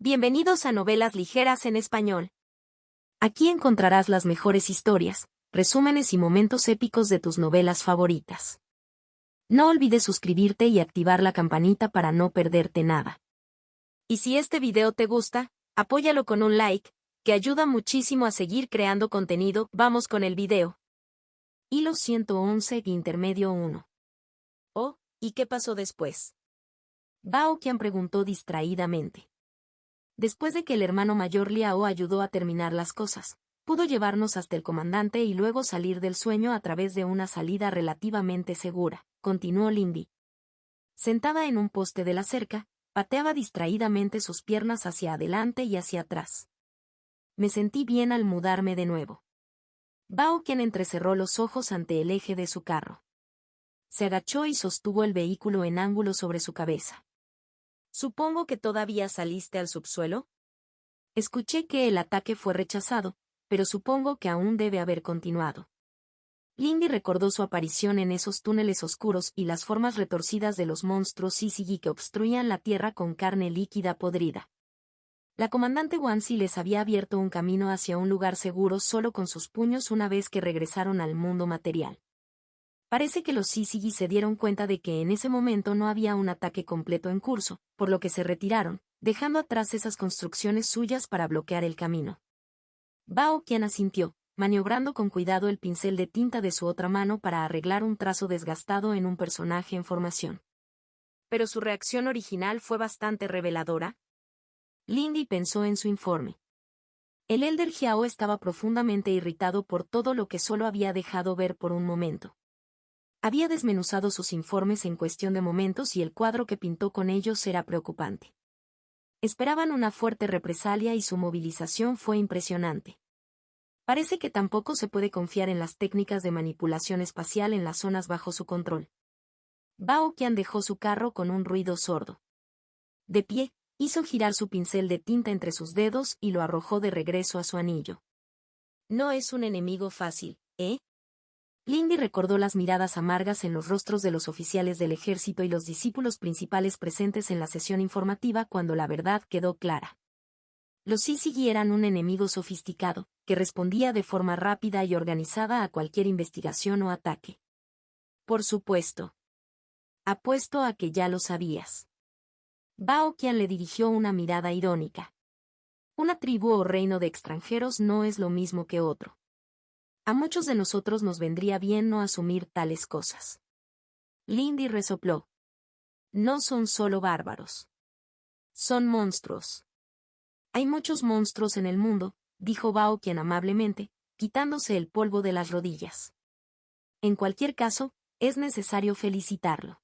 Bienvenidos a Novelas Ligeras en Español. Aquí encontrarás las mejores historias, resúmenes y momentos épicos de tus novelas favoritas. No olvides suscribirte y activar la campanita para no perderte nada. Y si este video te gusta, apóyalo con un like, que ayuda muchísimo a seguir creando contenido. Vamos con el video. Hilo 111, Intermedio 1. Oh, ¿y qué pasó después? Bao Qian preguntó distraídamente. Después de que el hermano mayor Liao ayudó a terminar las cosas, pudo llevarnos hasta el comandante y luego salir del sueño a través de una salida relativamente segura, continuó Lindy. Sentada en un poste de la cerca, pateaba distraídamente sus piernas hacia adelante y hacia atrás. Me sentí bien al mudarme de nuevo. Bao Qian entrecerró los ojos ante el eje de su carro. Se agachó y sostuvo el vehículo en ángulo sobre su cabeza. Supongo que todavía saliste al subsuelo. Escuché que el ataque fue rechazado, pero supongo que aún debe haber continuado. Lindy recordó su aparición en esos túneles oscuros y las formas retorcidas de los monstruos Syzygy que obstruían la tierra con carne líquida podrida. La comandante Wansi les había abierto un camino hacia un lugar seguro solo con sus puños una vez que regresaron al mundo material. Parece que los Syzygy se dieron cuenta de que en ese momento no había un ataque completo en curso, por lo que se retiraron, dejando atrás esas construcciones suyas para bloquear el camino. Bao Qian asintió, maniobrando con cuidado el pincel de tinta de su otra mano para arreglar un trazo desgastado en un personaje en formación. Pero su reacción original fue bastante reveladora. Lindy pensó en su informe. El Elder Jiao estaba profundamente irritado por todo lo que solo había dejado ver por un momento. Había desmenuzado sus informes en cuestión de momentos y el cuadro que pintó con ellos era preocupante. Esperaban una fuerte represalia y su movilización fue impresionante. Parece que tampoco se puede confiar en las técnicas de manipulación espacial en las zonas bajo su control. Bao Qian dejó su carro con un ruido sordo. De pie, hizo girar su pincel de tinta entre sus dedos y lo arrojó de regreso a su anillo. No es un enemigo fácil, ¿eh? Lindy recordó las miradas amargas en los rostros de los oficiales del ejército y los discípulos principales presentes en la sesión informativa cuando la verdad quedó clara. Los Syzygy eran un enemigo sofisticado, que respondía de forma rápida y organizada a cualquier investigación o ataque. Por supuesto. Apuesto a que ya lo sabías. Bao Qian le dirigió una mirada irónica. Una tribu o reino de extranjeros no es lo mismo que otro. A muchos de nosotros nos vendría bien no asumir tales cosas. Lindy resopló. No son solo bárbaros. Son monstruos. Hay muchos monstruos en el mundo, dijo Bao Qian amablemente, quitándose el polvo de las rodillas. En cualquier caso, es necesario felicitarlo.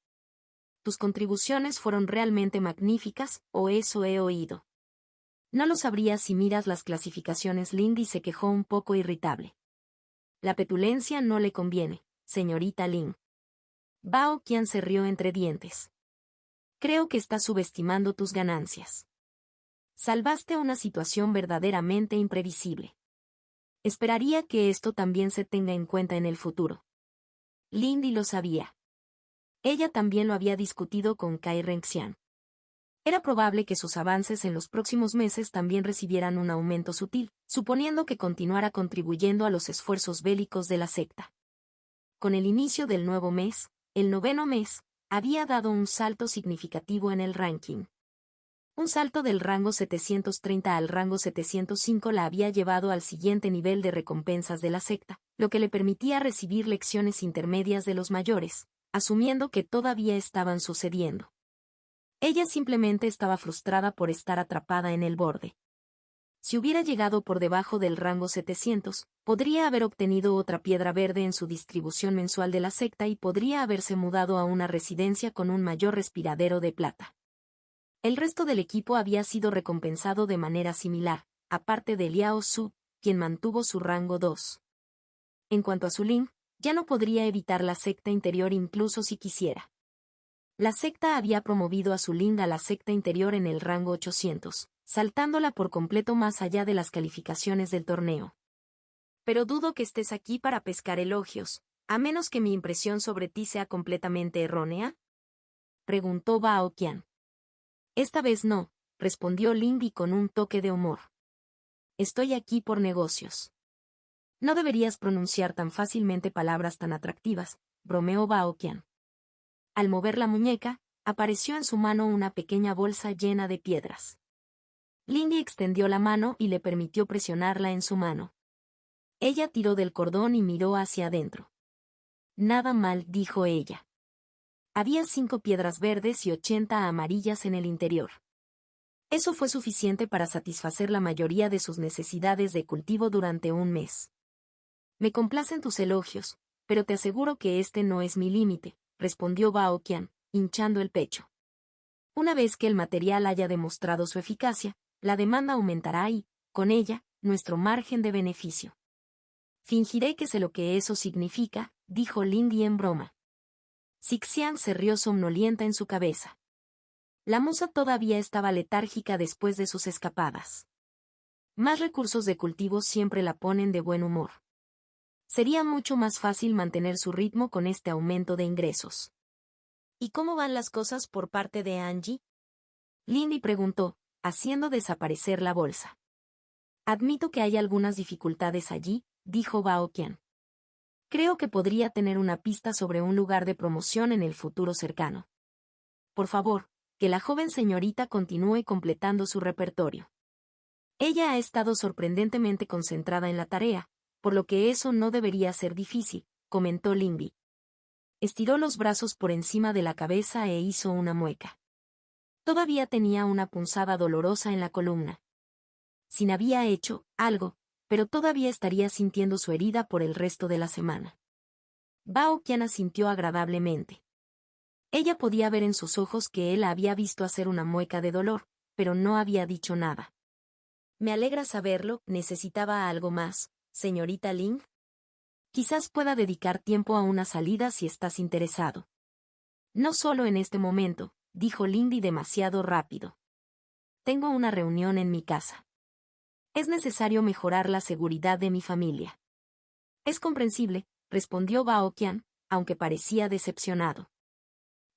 Tus contribuciones fueron realmente magníficas, o eso he oído. No lo sabrías si miras las clasificaciones. Lindy se quejó un poco irritable. La petulencia no le conviene, señorita Lin. Bao Qian se rió entre dientes. Creo que estás subestimando tus ganancias. Salvaste una situación verdaderamente imprevisible. Esperaría que esto también se tenga en cuenta en el futuro. Lindy lo sabía. Ella también lo había discutido con Kai Renxian. Era probable que sus avances en los próximos meses también recibieran un aumento sutil, suponiendo que continuara contribuyendo a los esfuerzos bélicos de la secta. Con el inicio del nuevo mes, el 9º mes, había dado un salto significativo en el ranking. Un salto del rango 730 al rango 705 la había llevado al siguiente nivel de recompensas de la secta, lo que le permitía recibir lecciones intermedias de los mayores, asumiendo que todavía estaban sucediendo. Ella simplemente estaba frustrada por estar atrapada en el borde. Si hubiera llegado por debajo del rango 700, podría haber obtenido otra piedra verde en su distribución mensual de la secta y podría haberse mudado a una residencia con un mayor respiradero de plata. El resto del equipo había sido recompensado de manera similar, aparte de Liao Su, quien mantuvo su rango 2. En cuanto a Su Ling, ya no podría evitar la secta interior incluso si quisiera. La secta había promovido a Su Ling a la secta interior en el rango 800, saltándola por completo más allá de las calificaciones del torneo. Pero dudo que estés aquí para pescar elogios, a menos que mi impresión sobre ti sea completamente errónea, preguntó Bao Qian. Esta vez no, respondió Lindy con un toque de humor. Estoy aquí por negocios. No deberías pronunciar tan fácilmente palabras tan atractivas, bromeó Bao Qian. Al mover la muñeca, apareció en su mano una pequeña bolsa llena de piedras. Lindy extendió la mano y le permitió presionarla en su mano. Ella tiró del cordón y miró hacia adentro. Nada mal, dijo ella. Había 5 piedras verdes y 80 amarillas en el interior. Eso fue suficiente para satisfacer la mayoría de sus necesidades de cultivo durante un mes. Me complacen tus elogios, pero te aseguro que este no es mi límite, respondió Bao Qian, hinchando el pecho. Una vez que el material haya demostrado su eficacia, la demanda aumentará y, con ella, nuestro margen de beneficio. Fingiré que sé lo que eso significa, dijo Lindy en broma. Sixian se rió somnolienta en su cabeza. La musa todavía estaba letárgica después de sus escapadas. Más recursos de cultivo siempre la ponen de buen humor. Sería mucho más fácil mantener su ritmo con este aumento de ingresos. ¿Y cómo van las cosas por parte de Angie? Lindy preguntó, haciendo desaparecer la bolsa. Admito que hay algunas dificultades allí, dijo Bao Qian. Creo que podría tener una pista sobre un lugar de promoción en el futuro cercano. Por favor, que la joven señorita continúe completando su repertorio. Ella ha estado sorprendentemente concentrada en la tarea, por lo que eso no debería ser difícil, comentó Lindy. Estiró los brazos por encima de la cabeza e hizo una mueca. Todavía tenía una punzada dolorosa en la columna. Sin había hecho algo, pero todavía estaría sintiendo su herida por el resto de la semana. Bao Qian asintió agradablemente. Ella podía ver en sus ojos que él la había visto hacer una mueca de dolor, pero no había dicho nada. Me alegra saberlo, ¿necesitaba algo más, señorita Ling? Quizás pueda dedicar tiempo a una salida si estás interesado. No solo en este momento, dijo Lindy demasiado rápido. Tengo una reunión en mi casa. Es necesario mejorar la seguridad de mi familia. Es comprensible, respondió Bao Qian, aunque parecía decepcionado.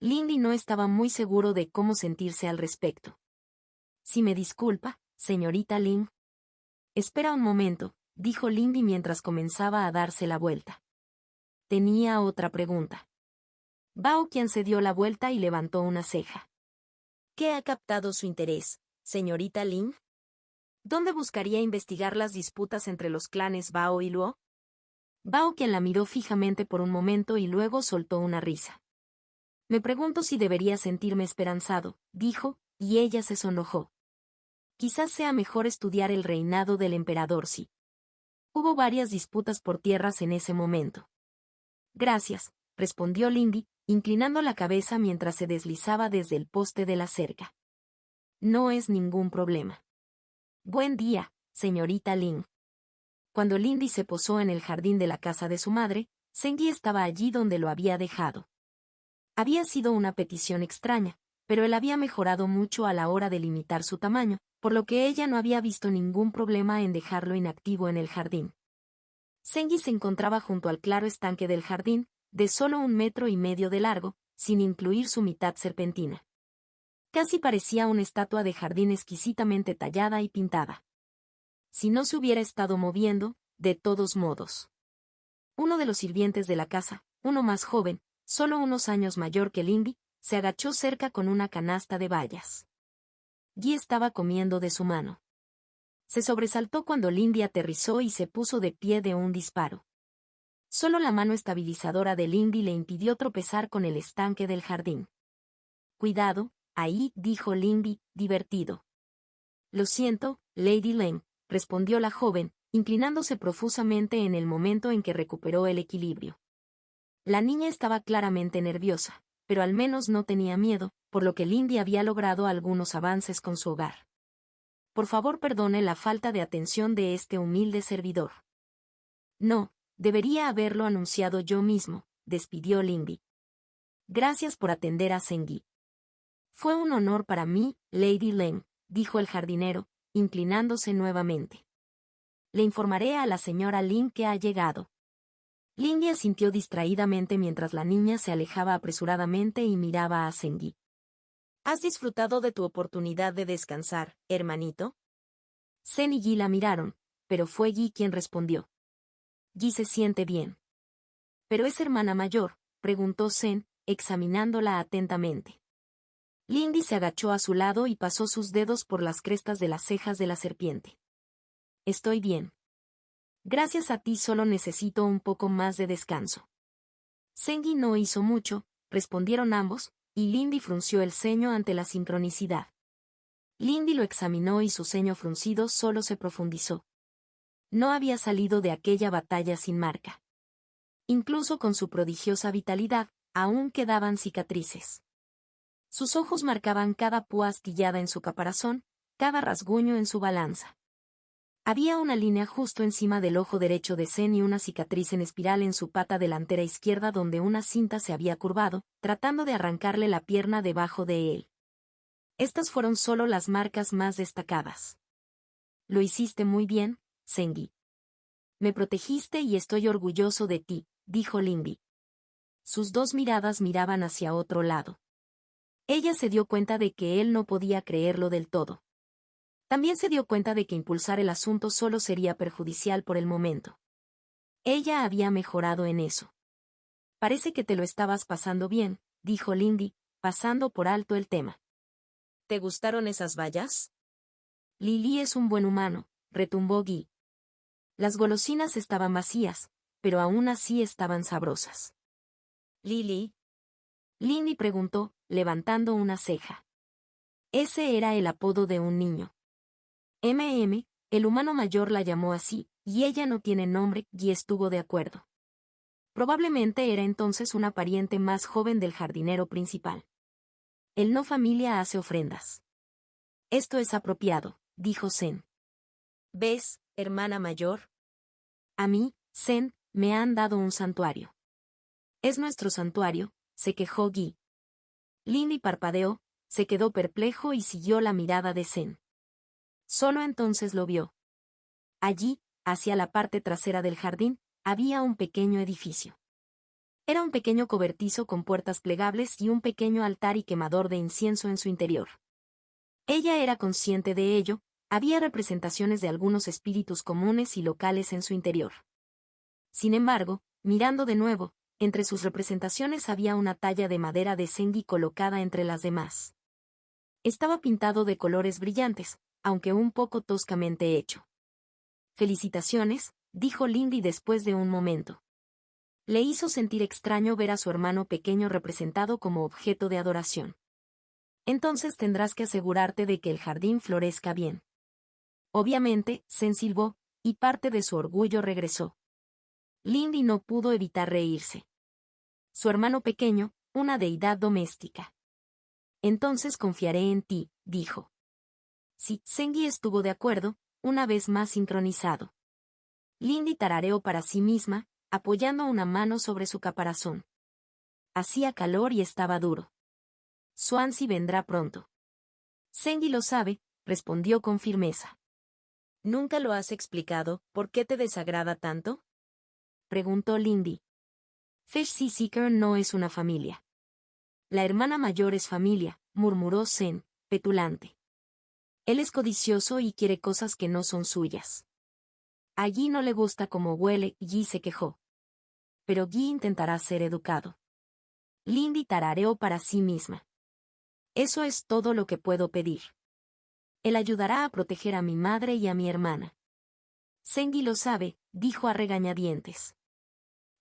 Lindy no estaba muy seguro de cómo sentirse al respecto. Si me disculpa, señorita Ling. Espera un momento, dijo Lindy mientras comenzaba a darse la vuelta. Tenía otra pregunta. Bao Qian se dio la vuelta y levantó una ceja. ¿Qué ha captado su interés, señorita Ling? ¿Dónde buscaría investigar las disputas entre los clanes Bao y Luo? Bao Qian la miró fijamente por un momento y luego soltó una risa. Me pregunto si debería sentirme esperanzado, dijo, y ella se sonrojó. Quizás sea mejor estudiar el reinado del emperador Si. Hubo varias disputas por tierras en ese momento. Gracias, respondió Lindy, inclinando la cabeza mientras se deslizaba desde el poste de la cerca. No es ningún problema. Buen día, señorita Ling. Cuando Lindy se posó en el jardín de la casa de su madre, Zengyi estaba allí donde lo había dejado. Había sido una petición extraña, pero él había mejorado mucho a la hora de limitar su tamaño, por lo que ella no había visto ningún problema en dejarlo inactivo en el jardín. Zengyi se encontraba junto al claro estanque del jardín, de solo 1,5 metros de largo, sin incluir su mitad serpentina. Casi parecía una estatua de jardín exquisitamente tallada y pintada. Si no se hubiera estado moviendo, de todos modos. Uno de los sirvientes de la casa, uno más joven, solo unos años mayor que Lindy, se agachó cerca con una canasta de bayas. Guy estaba comiendo de su mano. Se sobresaltó cuando Lindy aterrizó y se puso de pie de un disparo. Solo la mano estabilizadora de Lindy le impidió tropezar con el estanque del jardín. Cuidado, ahí, dijo Lindy, divertido. Lo siento, Lady Len, respondió la joven, inclinándose profusamente en el momento en que recuperó el equilibrio. La niña estaba claramente nerviosa, pero al menos no tenía miedo, por lo que Lindy había logrado algunos avances con su hogar. Por favor, perdone la falta de atención de este humilde servidor. No, debería haberlo anunciado yo mismo, despidió Lindy. Gracias por atender a Zengyi. Fue un honor para mí, Lady Len, dijo el jardinero, inclinándose nuevamente. Le informaré a la señora Lin que ha llegado. Lindy asintió distraídamente mientras la niña se alejaba apresuradamente y miraba a Zengyi. ¿Has disfrutado de tu oportunidad de descansar, hermanito? Zen y Guy la miraron, pero fue Guy quien respondió. Guy se siente bien. ¿Pero es hermana mayor?, preguntó Zen, examinándola atentamente. Lindy se agachó a su lado y pasó sus dedos por las crestas de las cejas de la serpiente. Estoy bien. Gracias a ti solo necesito un poco más de descanso. Zengi no hizo mucho, respondieron ambos, y Lindy frunció el ceño ante la sincronicidad. Lindy lo examinó y su ceño fruncido solo se profundizó. No había salido de aquella batalla sin marca. Incluso con su prodigiosa vitalidad, aún quedaban cicatrices. Sus ojos marcaban cada púa astillada en su caparazón, cada rasguño en su balanza. Había una línea justo encima del ojo derecho de Zen y una cicatriz en espiral en su pata delantera izquierda donde una cinta se había curvado, tratando de arrancarle la pierna debajo de él. Estas fueron solo las marcas más destacadas. Lo hiciste muy bien, Zengi. Me protegiste y estoy orgulloso de ti, dijo Lindy. Sus dos miradas miraban hacia otro lado. Ella se dio cuenta de que él no podía creerlo del todo. También se dio cuenta de que impulsar el asunto solo sería perjudicial por el momento. Ella había mejorado en eso. Parece que te lo estabas pasando bien, dijo Lindy, pasando por alto el tema. ¿Te gustaron esas vallas? Lily es un buen humano, retumbó Guy. Las golosinas estaban vacías, pero aún así estaban sabrosas. ¿Lily? Lindy preguntó, levantando una ceja. Ese era el apodo de un niño. El humano mayor la llamó así, y ella no tiene nombre, y estuvo de acuerdo. Probablemente era entonces una pariente más joven del jardinero principal. El no familia hace ofrendas. Esto es apropiado, dijo Zen. ¿Ves, hermana mayor? A mí, Zen, me han dado un santuario. Es nuestro santuario, se quejó Guy. Lindy parpadeó, se quedó perplejo y siguió la mirada de Zen. Solo entonces lo vio. Allí, hacia la parte trasera del jardín, había un pequeño edificio. Era un pequeño cobertizo con puertas plegables y un pequeño altar y quemador de incienso en su interior. Ella era consciente de ello, había representaciones de algunos espíritus comunes y locales en su interior. Sin embargo, mirando de nuevo, entre sus representaciones había una talla de madera de Zengi colocada entre las demás. Estaba pintado de colores brillantes, aunque un poco toscamente hecho. Felicitaciones, dijo Lindy después de un momento. Le hizo sentir extraño ver a su hermano pequeño representado como objeto de adoración. Entonces tendrás que asegurarte de que el jardín florezca bien. Obviamente, Zen silbó, y parte de su orgullo regresó. Lindy no pudo evitar reírse. Su hermano pequeño, una deidad doméstica. Entonces confiaré en ti, dijo. Sí, Zengi estuvo de acuerdo, una vez más sincronizado. Lindy tarareó para sí misma, apoyando una mano sobre su caparazón. Hacía calor y estaba duro. Swansea vendrá pronto. Zengi lo sabe, respondió con firmeza. ¿Nunca lo has explicado, por qué te desagrada tanto? Preguntó Lindy. Fish Sea Seeker no es una familia. La hermana mayor es familia, murmuró Zen, petulante. Él es codicioso y quiere cosas que no son suyas. A Guy no le gusta cómo huele, Guy se quejó. Pero Guy intentará ser educado. Lindy tarareó para sí misma. Eso es todo lo que puedo pedir. Él ayudará a proteger a mi madre y a mi hermana. Zengi lo sabe, dijo a regañadientes.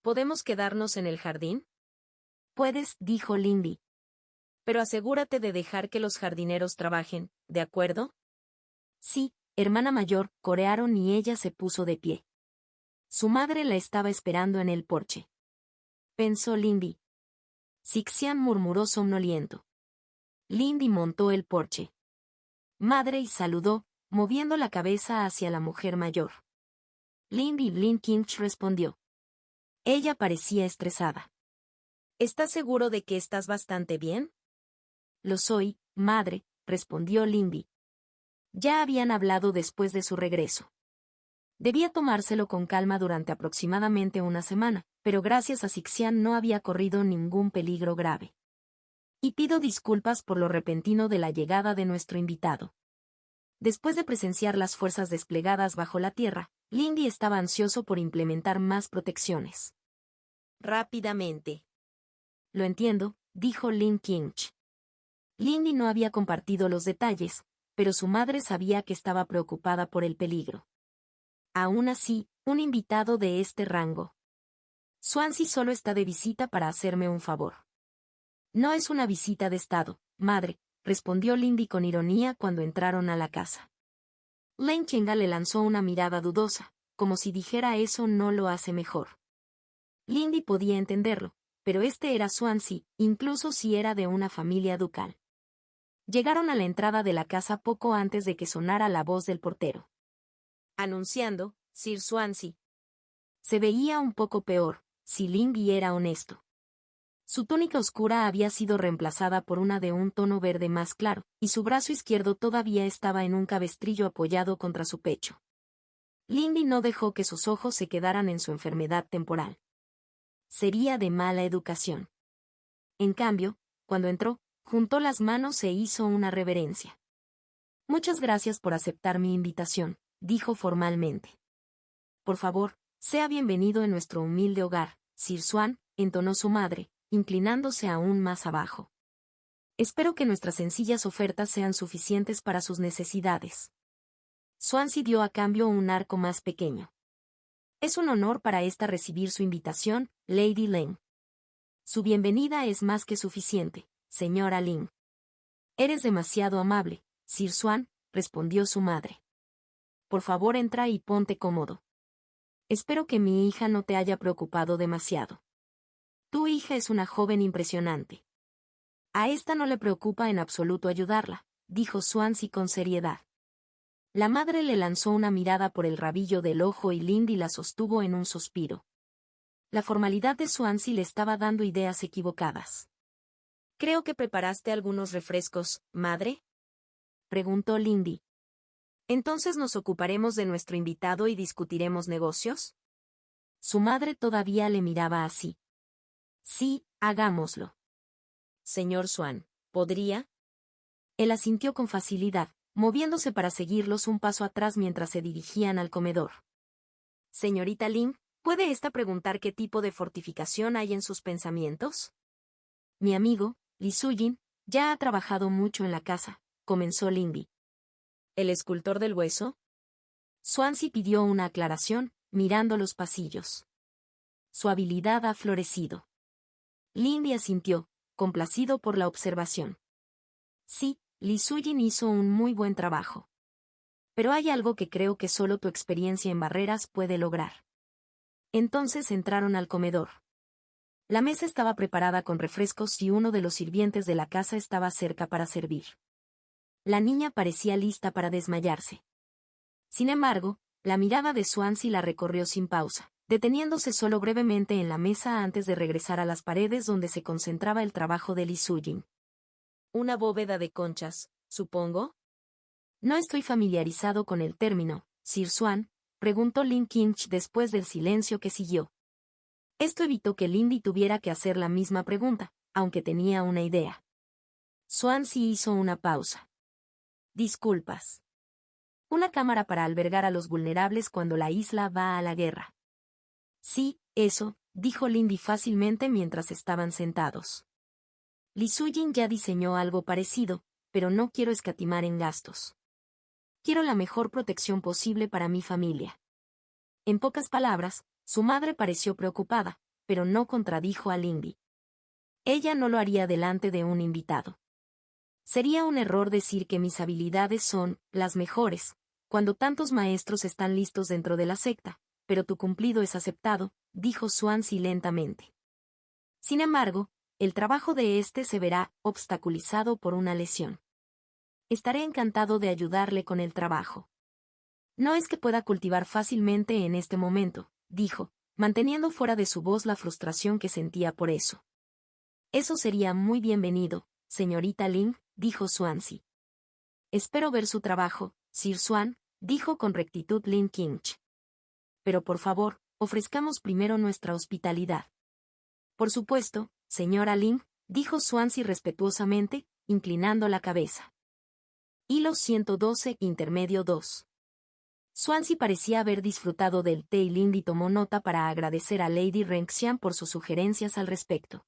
¿Podemos quedarnos en el jardín? Puedes, dijo Lindy. Pero asegúrate de dejar que los jardineros trabajen, ¿de acuerdo? Sí, hermana mayor, corearon y ella se puso de pie. Su madre la estaba esperando en el porche. Pensó Lindy. Sixian murmuró somnoliento. Lindy montó el porche. Madre y saludó, moviendo la cabeza hacia la mujer mayor. Lindy Blinkinch respondió. Ella parecía estresada. ¿Estás seguro de que estás bastante bien? Lo soy, madre, respondió Lindy. Ya habían hablado después de su regreso. Debía tomárselo con calma durante aproximadamente una semana, pero gracias a Sixian no había corrido ningún peligro grave. Y pido disculpas por lo repentino de la llegada de nuestro invitado. Después de presenciar las fuerzas desplegadas bajo la tierra, Lindy estaba ansioso por implementar más protecciones. Rápidamente. Lo entiendo, dijo Lin Kinch. Lindy no había compartido los detalles, pero su madre sabía que estaba preocupada por el peligro. Aún así, un invitado de este rango. Swansea solo está de visita para hacerme un favor. No es una visita de estado, madre, respondió Lindy con ironía cuando entraron a la casa. Lane Chenga le lanzó una mirada dudosa, como si dijera eso no lo hace mejor. Lindy podía entenderlo, pero este era Swansea, incluso si era de una familia ducal. Llegaron a la entrada de la casa poco antes de que sonara la voz del portero. Anunciando, Sir Swansea. Se veía un poco peor, si Lindy era honesto. Su túnica oscura había sido reemplazada por una de un tono verde más claro, y su brazo izquierdo todavía estaba en un cabestrillo apoyado contra su pecho. Lindy no dejó que sus ojos se quedaran en su enfermedad temporal. Sería de mala educación. En cambio, cuando entró, juntó las manos e hizo una reverencia. Muchas gracias por aceptar mi invitación, dijo formalmente. Por favor, sea bienvenido en nuestro humilde hogar, Sir Swan, entonó su madre, inclinándose aún más abajo. Espero que nuestras sencillas ofertas sean suficientes para sus necesidades. Swansea dio a cambio un arco más pequeño. Es un honor para esta recibir su invitación, Lady Lane. Su bienvenida es más que suficiente, señora Lin. Eres demasiado amable, Sir Swan, respondió su madre. Por favor entra y ponte cómodo. Espero que mi hija no te haya preocupado demasiado. Tu hija es una joven impresionante. A esta no le preocupa en absoluto ayudarla, dijo Swansea con seriedad. La madre le lanzó una mirada por el rabillo del ojo y Lindy la sostuvo en un suspiro. La formalidad de Swansea le estaba dando ideas equivocadas. «Creo que preparaste algunos refrescos, madre», preguntó Lindy. «¿Entonces nos ocuparemos de nuestro invitado y discutiremos negocios?» Su madre todavía le miraba así. «Sí, hagámoslo». «Señor Swan, ¿podría?» Él asintió con facilidad, moviéndose para seguirlos un paso atrás mientras se dirigían al comedor. «Señorita Lin, ¿puede esta preguntar qué tipo de fortificación hay en sus pensamientos?» «Mi amigo, Li Sujin, ya ha trabajado mucho en la casa», comenzó Lindy. «¿El escultor del hueso?» Swansea pidió una aclaración, mirando los pasillos. Su habilidad ha florecido. Lindy asintió, complacido por la observación. Sí, Li Sujin hizo un muy buen trabajo. Pero hay algo que creo que solo tu experiencia en barreras puede lograr. Entonces entraron al comedor. La mesa estaba preparada con refrescos y uno de los sirvientes de la casa estaba cerca para servir. La niña parecía lista para desmayarse. Sin embargo, la mirada de Swansea la recorrió sin pausa, deteniéndose solo brevemente en la mesa antes de regresar a las paredes donde se concentraba el trabajo de Li Sujin. «Una bóveda de conchas, supongo». «No estoy familiarizado con el término, Sir Swan», preguntó Lin Kinch después del silencio que siguió. Esto evitó que Lindy tuviera que hacer la misma pregunta, aunque tenía una idea. Swansea hizo una pausa. «Disculpas. Una cámara para albergar a los vulnerables cuando la isla va a la guerra». «Sí, eso», dijo Lindy fácilmente mientras estaban sentados. «Li Sujin ya diseñó algo parecido, pero no quiero escatimar en gastos. Quiero la mejor protección posible para mi familia». En pocas palabras, su madre pareció preocupada, pero no contradijo a Lindy. Ella no lo haría delante de un invitado. «Sería un error decir que mis habilidades son las mejores, cuando tantos maestros están listos dentro de la secta, pero tu cumplido es aceptado», dijo Swansea lentamente. Sin embargo, el trabajo de este se verá obstaculizado por una lesión. Estaré encantado de ayudarle con el trabajo. No es que pueda cultivar fácilmente en este momento, dijo, manteniendo fuera de su voz la frustración que sentía por eso. Eso sería muy bienvenido, señorita Lin, dijo Swansea. Espero ver su trabajo, Sir Swan, dijo con rectitud Lin Kinch. Pero por favor, ofrezcamos primero nuestra hospitalidad. Por supuesto, señora Lin, dijo Swansea respetuosamente, inclinando la cabeza. Hilo 112, intermedio 2. Swansea parecía haber disfrutado del té y Lindy tomó nota para agradecer a Lady Wrexham por sus sugerencias al respecto.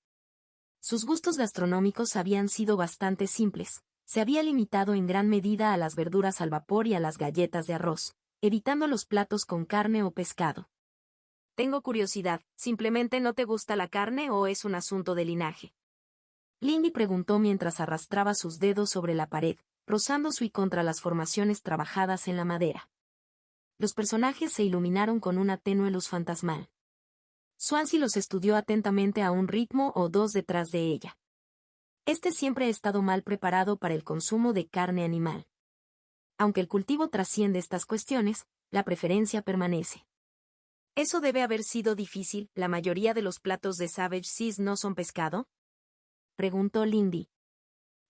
Sus gustos gastronómicos habían sido bastante simples, se había limitado en gran medida a las verduras al vapor y a las galletas de arroz, evitando los platos con carne o pescado. Tengo curiosidad, ¿simplemente no te gusta la carne o es un asunto de linaje? Lindy preguntó mientras arrastraba sus dedos sobre la pared, rozando su y contra las formaciones trabajadas en la madera. Los personajes se iluminaron con una tenue luz fantasmal. Swansea los estudió atentamente a un ritmo o dos detrás de ella. Este siempre ha estado mal preparado para el consumo de carne animal. Aunque el cultivo trasciende estas cuestiones, la preferencia permanece. ¿Eso debe haber sido difícil? ¿La mayoría de los platos de Savage Seas no son pescado?, preguntó Lindy.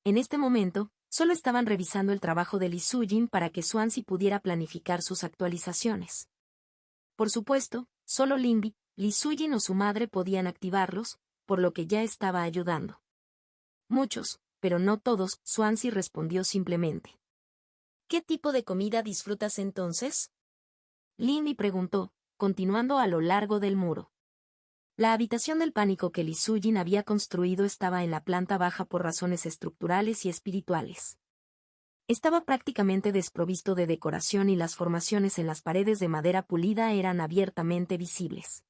En este momento, solo estaban revisando el trabajo de Lee Soo-jin para que Swansea pudiera planificar sus actualizaciones. Por supuesto, solo Lindy, Lee Soo-jin o su madre podían activarlos, por lo que ya estaba ayudando. Muchos, pero no todos, Swansea respondió simplemente. ¿Qué tipo de comida disfrutas entonces?, Lindy preguntó, continuando a lo largo del muro. La habitación del pánico que Lee Soo-jin había construido estaba en la planta baja por razones estructurales y espirituales. Estaba prácticamente desprovisto de decoración y las formaciones en las paredes de madera pulida eran abiertamente visibles.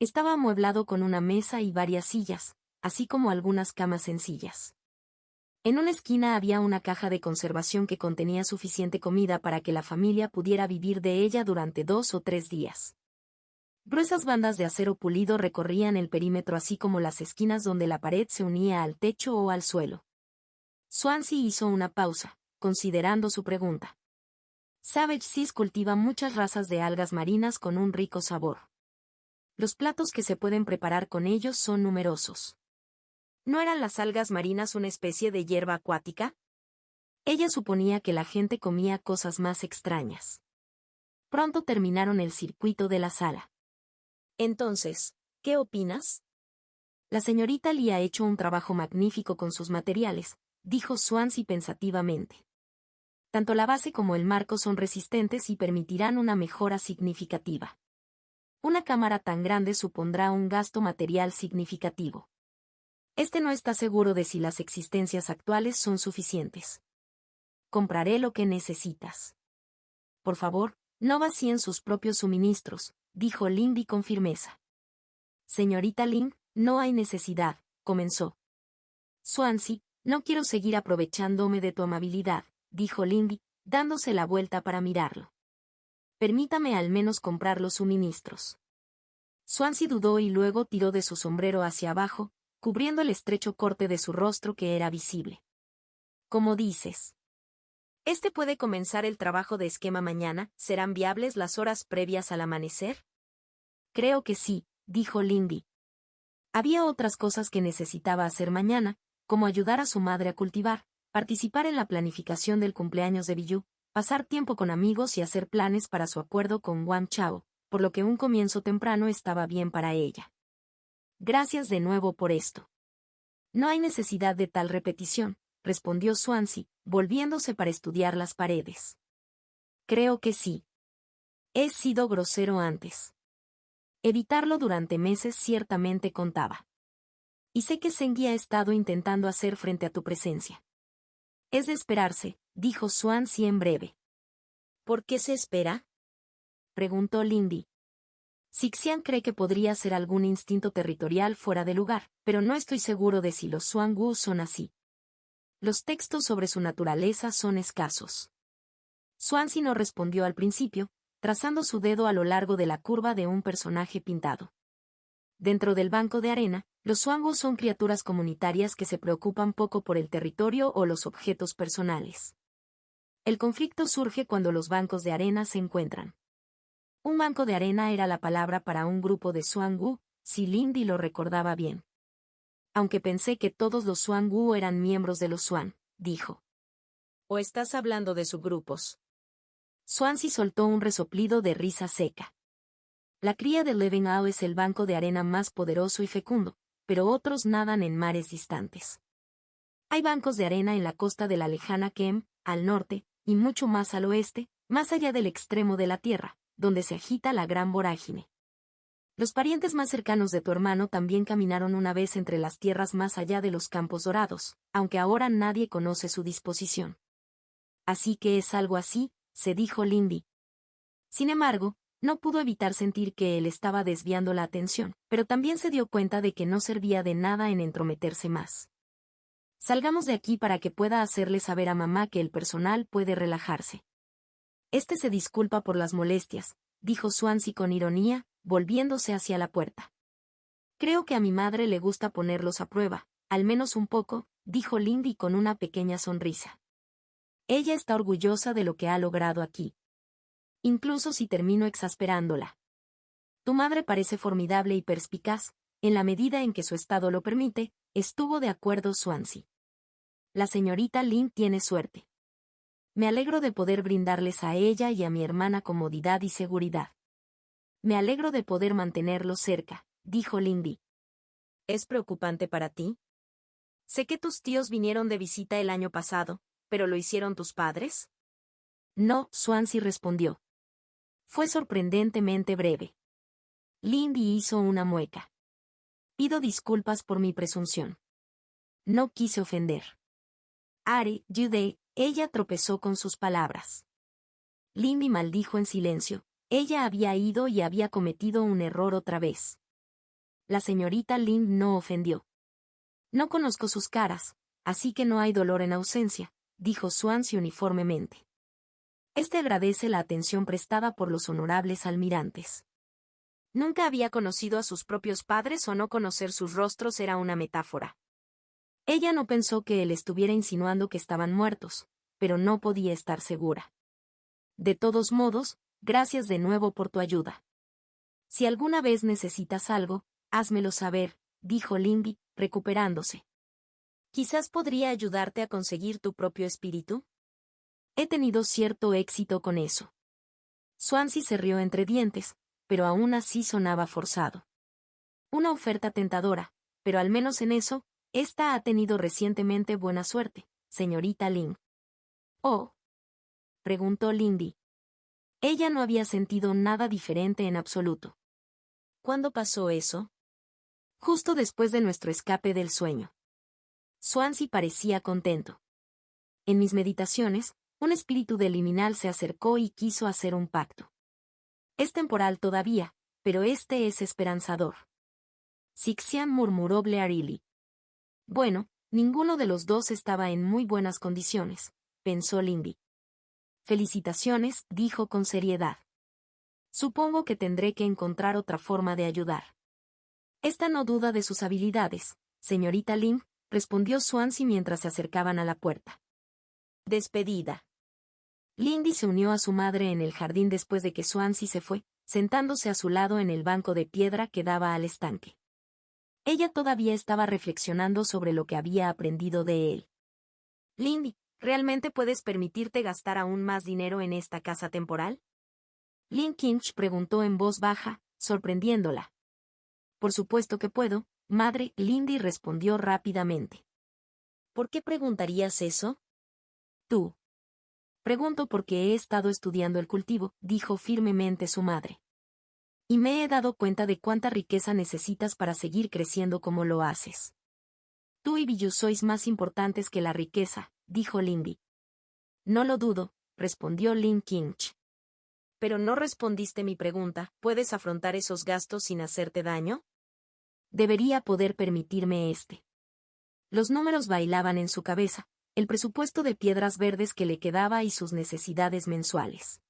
Estaba amueblado con una mesa y varias sillas, así como algunas camas sencillas. En una esquina había una caja de conservación que contenía suficiente comida para que la familia pudiera vivir de ella durante 2 o 3 días. Gruesas bandas de acero pulido recorrían el perímetro así como las esquinas donde la pared se unía al techo o al suelo. Swansea hizo una pausa, considerando su pregunta. Savage Seas cultiva muchas razas de algas marinas con un rico sabor. Los platos que se pueden preparar con ellos son numerosos. ¿No eran las algas marinas una especie de hierba acuática? Ella suponía que la gente comía cosas más extrañas. Pronto terminaron el circuito de la sala. Entonces, ¿qué opinas? La señorita Lee ha hecho un trabajo magnífico con sus materiales, dijo Swansea pensativamente. Tanto la base como el marco son resistentes y permitirán una mejora significativa. Una cámara tan grande supondrá un gasto material significativo. Este no está seguro de si las existencias actuales son suficientes. Compraré lo que necesitas. Por favor, no vacíen sus propios suministros, dijo Lindy con firmeza. Señorita Ling, no hay necesidad, comenzó. Swansea, no quiero seguir aprovechándome de tu amabilidad, dijo Lindy, dándose la vuelta para mirarlo. Permítame al menos comprar los suministros. Swansea dudó y luego tiró de su sombrero hacia abajo, cubriendo el estrecho corte de su rostro que era visible. ¿Cómo dices? ¿Este puede comenzar el trabajo de esquema mañana? ¿Serán viables las horas previas al amanecer? Creo que sí, dijo Lindy. Había otras cosas que necesitaba hacer mañana, como ayudar a su madre a cultivar, participar en la planificación del cumpleaños de Biyu, pasar tiempo con amigos y hacer planes para su acuerdo con Wang Chao, por lo que un comienzo temprano estaba bien para ella. Gracias de nuevo por esto. No hay necesidad de tal repetición, respondió Swansea, volviéndose para estudiar las paredes. Creo que sí. He sido grosero antes. Evitarlo durante meses ciertamente contaba. Y sé que Sengi ha estado intentando hacer frente a tu presencia. Es de esperarse, dijo Swansea en breve. ¿Por qué se espera?, preguntó Lindy. Sixian cree que podría ser algún instinto territorial fuera de lugar, pero no estoy seguro de si los Xuangu son así. Los textos sobre su naturaleza son escasos. Swansea no respondió al principio, trazando su dedo a lo largo de la curva de un personaje pintado. Dentro del banco de arena, los Xuangu son criaturas comunitarias que se preocupan poco por el territorio o los objetos personales. El conflicto surge cuando los bancos de arena se encuentran. Un banco de arena era la palabra para un grupo de Xuangu, si Lindy lo recordaba bien. Aunque pensé que todos los Xuangu eran miembros de los Xuan, dijo. ¿O estás hablando de subgrupos? Swansea soltó un resoplido de risa seca. La cría de Living Ao es el banco de arena más poderoso y fecundo, pero otros nadan en mares distantes. Hay bancos de arena en la costa de la lejana Kem, al norte, y mucho más al oeste, más allá del extremo de la tierra, donde se agita la gran vorágine. Los parientes más cercanos de tu hermano también caminaron una vez entre las tierras más allá de los campos dorados, aunque ahora nadie conoce su disposición. Así que es algo así, se dijo Lindy. Sin embargo, no pudo evitar sentir que él estaba desviando la atención, pero también se dio cuenta de que no servía de nada en entrometerse más. Salgamos de aquí para que pueda hacerle saber a mamá que el personal puede relajarse. Se disculpa por las molestias, dijo Swansea con ironía, volviéndose hacia la puerta. Creo que a mi madre le gusta ponerlos a prueba, al menos un poco, dijo Lindy con una pequeña sonrisa. Ella está orgullosa de lo que ha logrado aquí. Incluso si termino exasperándola. Tu madre parece formidable y perspicaz, en la medida en que su estado lo permite, estuvo de acuerdo Swansea. La señorita Lynn tiene suerte. Me alegro de poder brindarles a ella y a mi hermana comodidad y seguridad. Me alegro de poder mantenerlos cerca, dijo Lindy. ¿Es preocupante para ti? Sé que tus tíos vinieron de visita el año pasado, ¿pero lo hicieron tus padres? No, Swansea respondió. Fue sorprendentemente breve. Lindy hizo una mueca. Pido disculpas por mi presunción. No quise ofender. Are, Jude, ella tropezó con sus palabras. Lindy maldijo en silencio. Ella había ido y había cometido un error otra vez. La señorita Lynn no ofendió. No conozco sus caras, así que no hay dolor en ausencia, dijo Swansea uniformemente. Agradece la atención prestada por los honorables almirantes. Nunca había conocido a sus propios padres o no conocer sus rostros era una metáfora. Ella no pensó que él estuviera insinuando que estaban muertos, pero no podía estar segura. De todos modos, gracias de nuevo por tu ayuda. Si alguna vez necesitas algo, házmelo saber, dijo Lindy, recuperándose. Quizás podría ayudarte a conseguir tu propio espíritu. He tenido cierto éxito con eso. Swansea se rió entre dientes, pero aún así sonaba forzado. Una oferta tentadora, pero al menos en eso, esta ha tenido recientemente buena suerte, señorita Lynn. Oh, preguntó Lindy. Ella no había sentido nada diferente en absoluto. ¿Cuándo pasó eso? Justo después de nuestro escape del sueño. Swansea parecía contento. En mis meditaciones, un espíritu del liminal se acercó y quiso hacer un pacto. Es temporal todavía, pero es esperanzador. Sixian murmuró Blearily. Bueno, ninguno de los dos estaba en muy buenas condiciones, pensó Lindy. Felicitaciones, dijo con seriedad. Supongo que tendré que encontrar otra forma de ayudar. No duda de sus habilidades, señorita Lynn, respondió Swansea mientras se acercaban a la puerta. Despedida. Lindy se unió a su madre en el jardín después de que Swansea se fue, sentándose a su lado en el banco de piedra que daba al estanque. Ella todavía estaba reflexionando sobre lo que había aprendido de él. Lindy, ¿realmente puedes permitirte gastar aún más dinero en esta casa temporal? Lynn Kinch preguntó en voz baja, sorprendiéndola. Por supuesto que puedo, madre, Lindy respondió rápidamente. ¿Por qué preguntarías eso? Tú. Pregunto porque he estado estudiando el cultivo, dijo firmemente su madre. Y me he dado cuenta de cuánta riqueza necesitas para seguir creciendo como lo haces. Tú y Billu sois más importantes que la riqueza, dijo Lindy. No lo dudo, respondió Lynn Kinch. Pero no respondiste mi pregunta, ¿puedes afrontar esos gastos sin hacerte daño? Debería poder permitirme Los números bailaban en su cabeza, el presupuesto de piedras verdes que le quedaba y sus necesidades mensuales.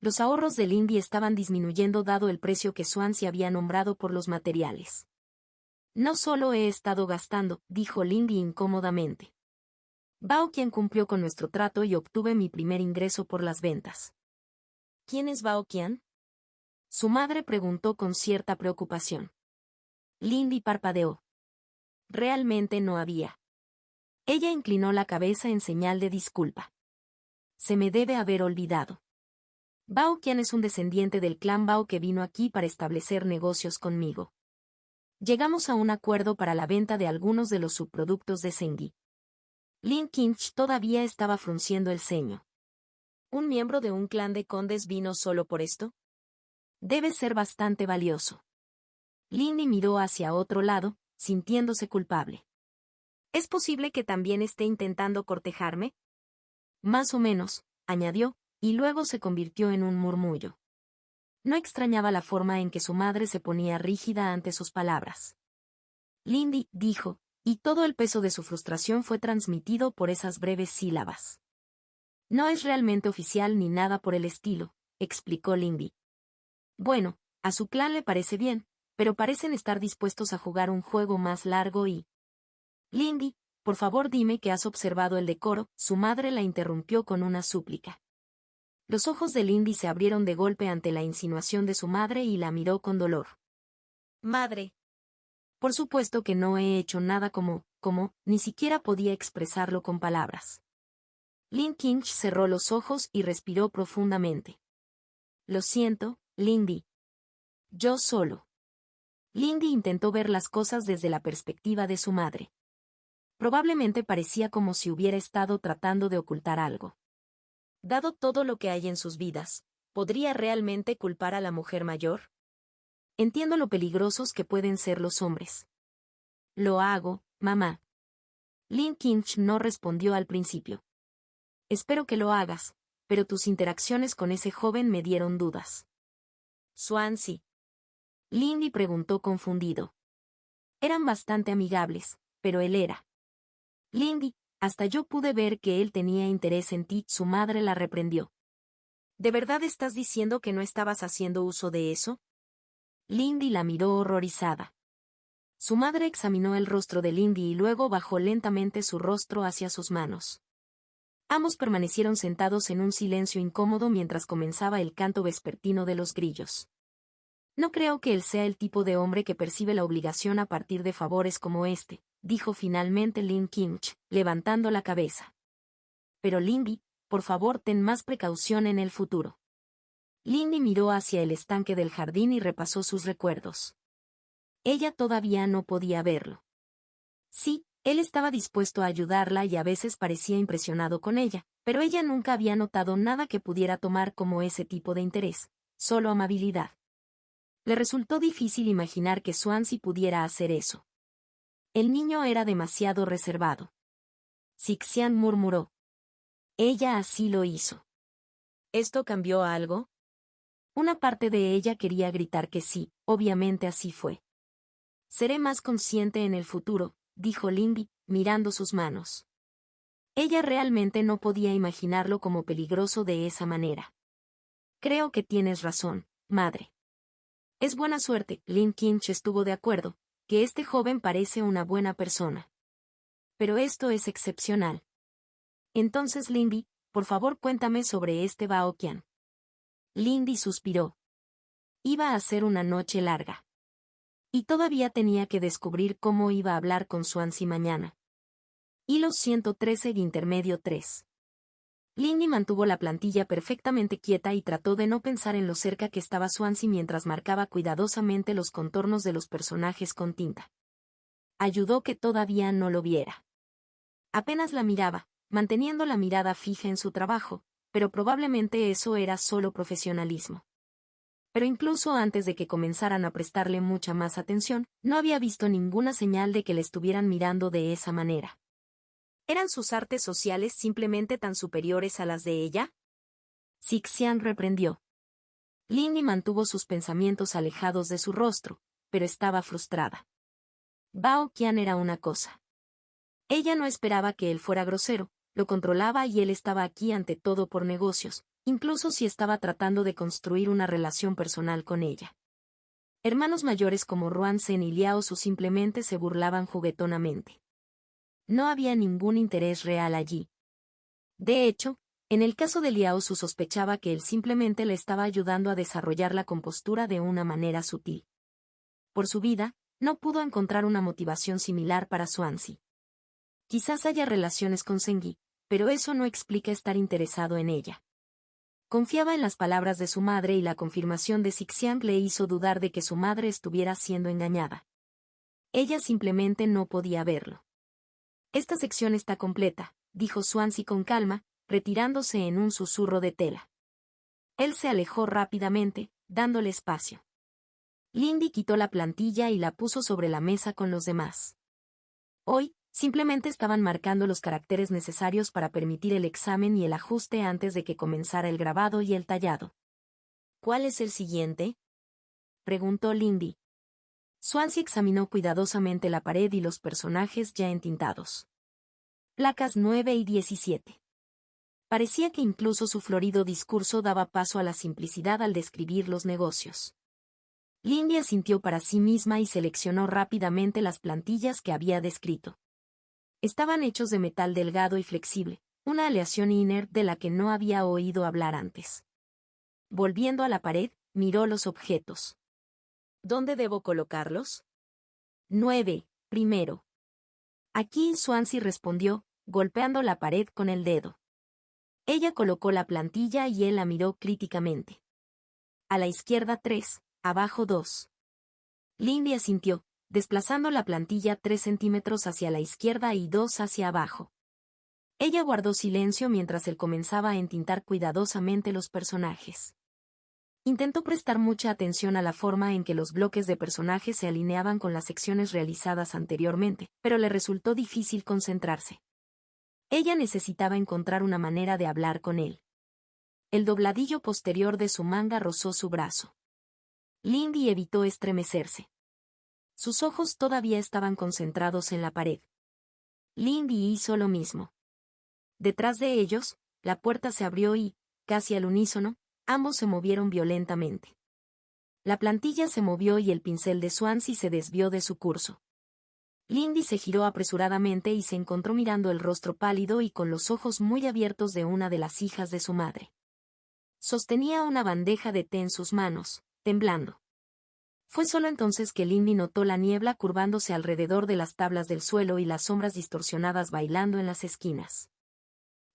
Los ahorros de Lindy estaban disminuyendo dado el precio que Swansea había nombrado por los materiales. No solo he estado gastando, dijo Lindy incómodamente. Bao quien cumplió con nuestro trato y obtuve mi primer ingreso por las ventas. ¿Quién es Bao Qian? Su madre preguntó con cierta preocupación. Lindy parpadeó. Realmente no había. Ella inclinó la cabeza en señal de disculpa. Se me debe haber olvidado. Bao Qian es un descendiente del clan Bao que vino aquí para establecer negocios conmigo. Llegamos a un acuerdo para la venta de algunos de los subproductos de Zenghi. Lin Qingche todavía estaba frunciendo el ceño. ¿Un miembro de un clan de condes vino solo por esto? Debe ser bastante valioso. Lindy miró hacia otro lado, sintiéndose culpable. ¿Es posible que también esté intentando cortejarme? Más o menos, añadió, y luego se convirtió en un murmullo. No extrañaba la forma en que su madre se ponía rígida ante sus palabras. Lindy, dijo, y todo el peso de su frustración fue transmitido por esas breves sílabas. No es realmente oficial ni nada por el estilo, explicó Lindy. Bueno, a su clan le parece bien, pero parecen estar dispuestos a jugar un juego más largo y... Lindy, por favor dime que has observado el decoro, su madre la interrumpió con una súplica. Los ojos de Lindy se abrieron de golpe ante la insinuación de su madre y la miró con dolor. Madre. Por supuesto que no he hecho nada como, ni siquiera podía expresarlo con palabras. Lin Qingche cerró los ojos y respiró profundamente. Lo siento, Lindy. Yo solo. Lindy intentó ver las cosas desde la perspectiva de su madre. Probablemente parecía como si hubiera estado tratando de ocultar algo. Dado todo lo que hay en sus vidas, ¿podría realmente culpar a la mujer mayor? Entiendo lo peligrosos que pueden ser los hombres. Lo hago, mamá. Lin Qingche no respondió al principio. Espero que lo hagas, pero tus interacciones con ese joven me dieron dudas. Swansea. Lindy preguntó confundido. Eran bastante amigables, pero él era. Lindy, hasta yo pude ver que él tenía interés en ti, su madre la reprendió. ¿De verdad estás diciendo que no estabas haciendo uso de eso? Lindy la miró horrorizada. Su madre examinó el rostro de Lindy y luego bajó lentamente su rostro hacia sus manos. Ambos permanecieron sentados en un silencio incómodo mientras comenzaba el canto vespertino de los grillos. No creo que él sea el tipo de hombre que percibe la obligación a partir de favores como este, dijo finalmente Lin Qingche, levantando la cabeza. Pero Lindy, por favor ten más precaución en el futuro. Lindy miró hacia el estanque del jardín y repasó sus recuerdos. Ella todavía no podía verlo. Sí, él estaba dispuesto a ayudarla y a veces parecía impresionado con ella, pero ella nunca había notado nada que pudiera tomar como ese tipo de interés, solo amabilidad. Le resultó difícil imaginar que Swansea pudiera hacer eso. El niño era demasiado reservado. Sixian murmuró. Ella así lo hizo. ¿Esto cambió algo? Una parte de ella quería gritar que sí, obviamente así fue. Seré más consciente en el futuro, dijo Lindy, mirando sus manos. Ella realmente no podía imaginarlo como peligroso de esa manera. Creo que tienes razón, madre. Es buena suerte, Lin Qingche estuvo de acuerdo, que este joven parece una buena persona. Pero esto es excepcional. Entonces Lindy, por favor cuéntame sobre este Bao Qian. Lindy suspiró. Iba a ser una noche larga. Y todavía tenía que descubrir cómo iba a hablar con Swansea mañana. Hilo 113 intermedio 3. Lindy mantuvo la plantilla perfectamente quieta y trató de no pensar en lo cerca que estaba Swansea mientras marcaba cuidadosamente los contornos de los personajes con tinta. Ayudó que todavía no lo viera. Apenas la miraba, manteniendo la mirada fija en su trabajo, pero probablemente eso era solo profesionalismo. Pero incluso antes de que comenzaran a prestarle mucha más atención, no había visto ninguna señal de que le estuvieran mirando de esa manera. ¿Eran sus artes sociales simplemente tan superiores a las de ella? Sixian reprendió. Lindy mantuvo sus pensamientos alejados de su rostro, pero estaba frustrada. Bao Qian era una cosa. Ella no esperaba que él fuera grosero, lo controlaba y él estaba aquí ante todo por negocios, incluso si estaba tratando de construir una relación personal con ella. Hermanos mayores como Ruan Zhen y Liao Su simplemente se burlaban juguetonamente. No había ningún interés real allí. De hecho, en el caso de Liao Su sospechaba que él simplemente le estaba ayudando a desarrollar la compostura de una manera sutil. Por su vida, no pudo encontrar una motivación similar para Swansea. Quizás haya relaciones con Zenghi, pero eso no explica estar interesado en ella. Confiaba en las palabras de su madre y la confirmación de Sixian le hizo dudar de que su madre estuviera siendo engañada. Ella simplemente no podía verlo. Esta sección está completa, dijo Swansea con calma, retirándose en un susurro de tela. Él se alejó rápidamente, dándole espacio. Lindy quitó la plantilla y la puso sobre la mesa con los demás. Hoy, simplemente estaban marcando los caracteres necesarios para permitir el examen y el ajuste antes de que comenzara el grabado y el tallado. ¿Cuál es el siguiente?, preguntó Lindy. Swansea examinó cuidadosamente la pared y los personajes ya entintados. Placas 9 y 17. Parecía que incluso su florido discurso daba paso a la simplicidad al describir los negocios. Lindy asintió para sí misma y seleccionó rápidamente las plantillas que había descrito. Estaban hechos de metal delgado y flexible, una aleación inert de la que no había oído hablar antes. Volviendo a la pared, miró los objetos. ¿Dónde debo colocarlos? 9, primero. Aquí Swansea respondió, golpeando la pared con el dedo. Ella colocó la plantilla y él la miró críticamente. A la izquierda 3, abajo 2. Lindy asintió, desplazando la plantilla 3 centímetros hacia la izquierda y 2 hacia abajo. Ella guardó silencio mientras él comenzaba a entintar cuidadosamente los personajes. Intentó prestar mucha atención a la forma en que los bloques de personajes se alineaban con las secciones realizadas anteriormente, pero le resultó difícil concentrarse. Ella necesitaba encontrar una manera de hablar con él. El dobladillo posterior de su manga rozó su brazo. Lindy evitó estremecerse. Sus ojos todavía estaban concentrados en la pared. Lindy hizo lo mismo. Detrás de ellos, la puerta se abrió y, casi al unísono, ambos se movieron violentamente. La plantilla se movió y el pincel de Swansea se desvió de su curso. Lindy se giró apresuradamente y se encontró mirando el rostro pálido y con los ojos muy abiertos de una de las hijas de su madre. Sostenía una bandeja de té en sus manos, temblando. Fue solo entonces que Lindy notó la niebla curvándose alrededor de las tablas del suelo y las sombras distorsionadas bailando en las esquinas.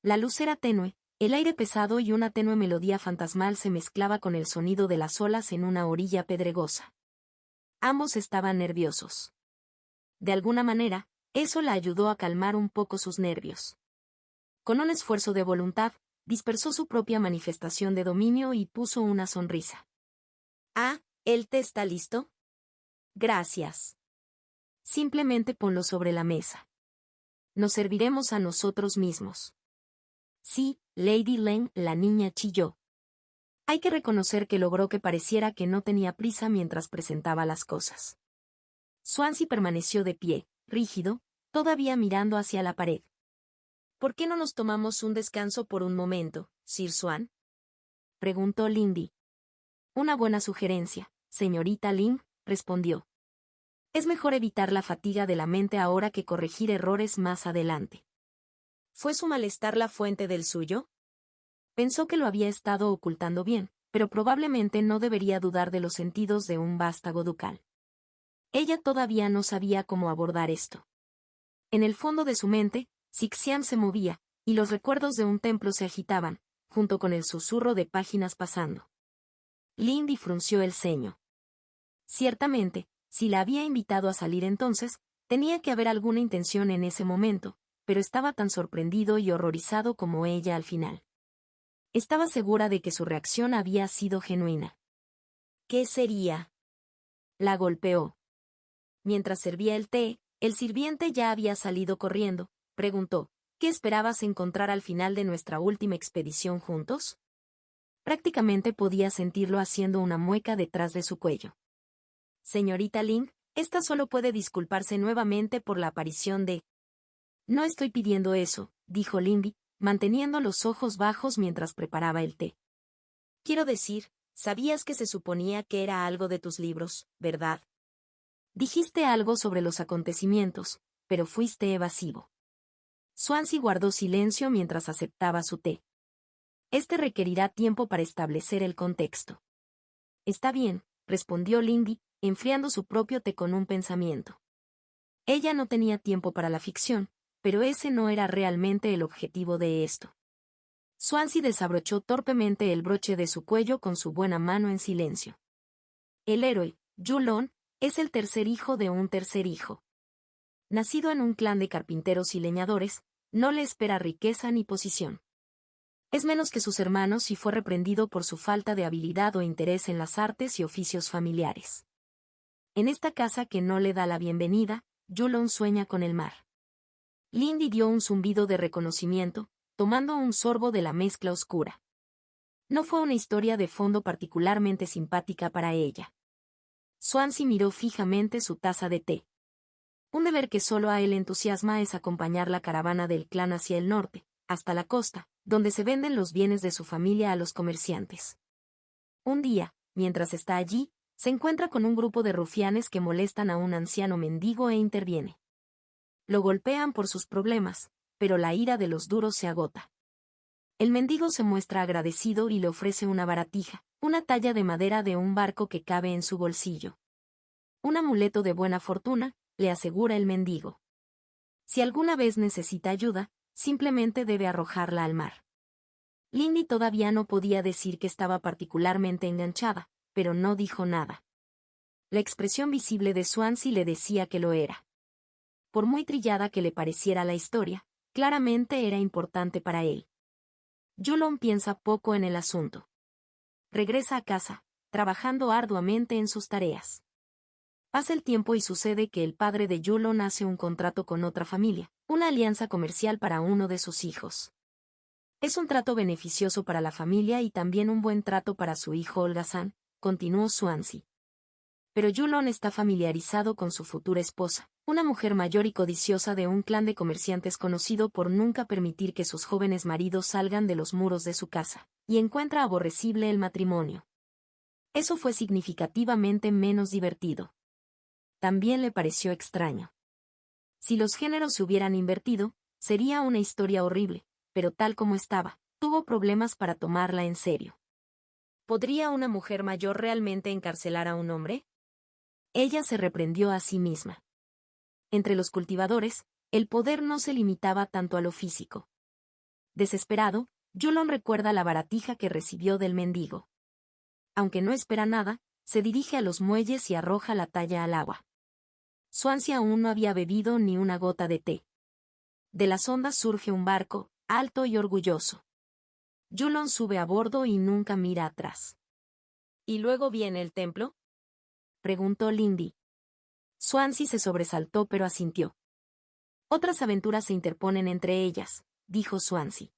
La luz era tenue, el aire pesado y una tenue melodía fantasmal se mezclaba con el sonido de las olas en una orilla pedregosa. Ambos estaban nerviosos. De alguna manera, eso la ayudó a calmar un poco sus nervios. Con un esfuerzo de voluntad, dispersó su propia manifestación de dominio y puso una sonrisa. «Ah, ¿el té está listo?» «Gracias. Simplemente ponlo sobre la mesa. Nos serviremos a nosotros mismos». «Sí, Lady Len», la niña chilló. Hay que reconocer que logró que pareciera que no tenía prisa mientras presentaba las cosas. Swansea permaneció de pie, rígido, todavía mirando hacia la pared. «¿Por qué no nos tomamos un descanso por un momento, Sir Swan?», preguntó Lindy. «Una buena sugerencia, señorita Lynn», respondió. «Es mejor evitar la fatiga de la mente ahora que corregir errores más adelante». ¿Fue su malestar la fuente del suyo? Pensó que lo había estado ocultando bien, pero probablemente no debería dudar de los sentidos de un vástago ducal. Ella todavía no sabía cómo abordar esto. En el fondo de su mente, Xixian se movía, y los recuerdos de un templo se agitaban, junto con el susurro de páginas pasando. Lindy frunció el ceño. Ciertamente, si la había invitado a salir entonces, tenía que haber alguna intención en ese momento, pero estaba tan sorprendido y horrorizado como ella al final. Estaba segura de que su reacción había sido genuina. ¿Qué sería? La golpeó. Mientras servía el té, el sirviente ya había salido corriendo. Preguntó, ¿qué esperabas encontrar al final de nuestra última expedición juntos? Prácticamente podía sentirlo haciendo una mueca detrás de su cuello. Señorita Lynn, esta solo puede disculparse nuevamente por la aparición de... No estoy pidiendo eso, dijo Lindy, manteniendo los ojos bajos mientras preparaba el té. Quiero decir, sabías que se suponía que era algo de tus libros, ¿verdad? Dijiste algo sobre los acontecimientos, pero fuiste evasivo. Swansea guardó silencio mientras aceptaba su té. Este requerirá tiempo para establecer el contexto. Está bien, respondió Lindy, enfriando su propio té con un pensamiento. Ella no tenía tiempo para la ficción, pero ese no era realmente el objetivo de esto. Swansea desabrochó torpemente el broche de su cuello con su buena mano en silencio. El héroe, Yulon, Es el tercer hijo de un tercer hijo. Nacido en un clan de carpinteros y leñadores, no le espera riqueza ni posición. Es menos que sus hermanos y fue reprendido por su falta de habilidad o interés en las artes y oficios familiares. En esta casa que no le da la bienvenida, Yulon sueña con el mar. Lindy dio un zumbido de reconocimiento, tomando un sorbo de la mezcla oscura. No fue una historia de fondo particularmente simpática para ella. Swansea miró fijamente su taza de té. Un deber que solo a él entusiasma es acompañar la caravana del clan hacia el norte, hasta la costa, donde se venden los bienes de su familia a los comerciantes. Un día, mientras está allí, se encuentra con un grupo de rufianes que molestan a un anciano mendigo e interviene. Lo golpean por sus problemas, pero la ira de los duros se agota. El mendigo se muestra agradecido y le ofrece una baratija, una talla de madera de un barco que cabe en su bolsillo. Un amuleto de buena fortuna, le asegura el mendigo. Si alguna vez necesita ayuda, simplemente debe arrojarla al mar. Lindy todavía no podía decir que estaba particularmente enganchada, pero no dijo nada. La expresión visible de Swansea le decía que lo era. Por muy trillada que le pareciera la historia, claramente era importante para él. Yulon piensa poco en el asunto. Regresa a casa, trabajando arduamente en sus tareas. Pasa el tiempo y sucede que el padre de Yulon hace un contrato con otra familia, una alianza comercial para uno de sus hijos. Es un trato beneficioso para la familia y también un buen trato para su hijo holgazán, continuó Swansea. Pero Yulon está familiarizado con su futura esposa, una mujer mayor y codiciosa de un clan de comerciantes conocido por nunca permitir que sus jóvenes maridos salgan de los muros de su casa, y encuentra aborrecible el matrimonio. Eso fue significativamente menos divertido. También le pareció extraño. Si los géneros se hubieran invertido, sería una historia horrible, pero tal como estaba, tuvo problemas para tomarla en serio. ¿Podría una mujer mayor realmente encarcelar a un hombre? Ella se reprendió a sí misma. Entre los cultivadores, el poder no se limitaba tanto a lo físico. Desesperado, Yulon recuerda la baratija que recibió del mendigo. Aunque no espera nada, se dirige a los muelles y arroja la talla al agua. Swansea aún no había bebido ni una gota de té. De las ondas surge un barco, alto y orgulloso. Yulon sube a bordo y nunca mira atrás. ¿Y luego viene el templo?, preguntó Lindy. Swansea se sobresaltó pero asintió. Otras aventuras se interponen entre ellas, dijo Swansea.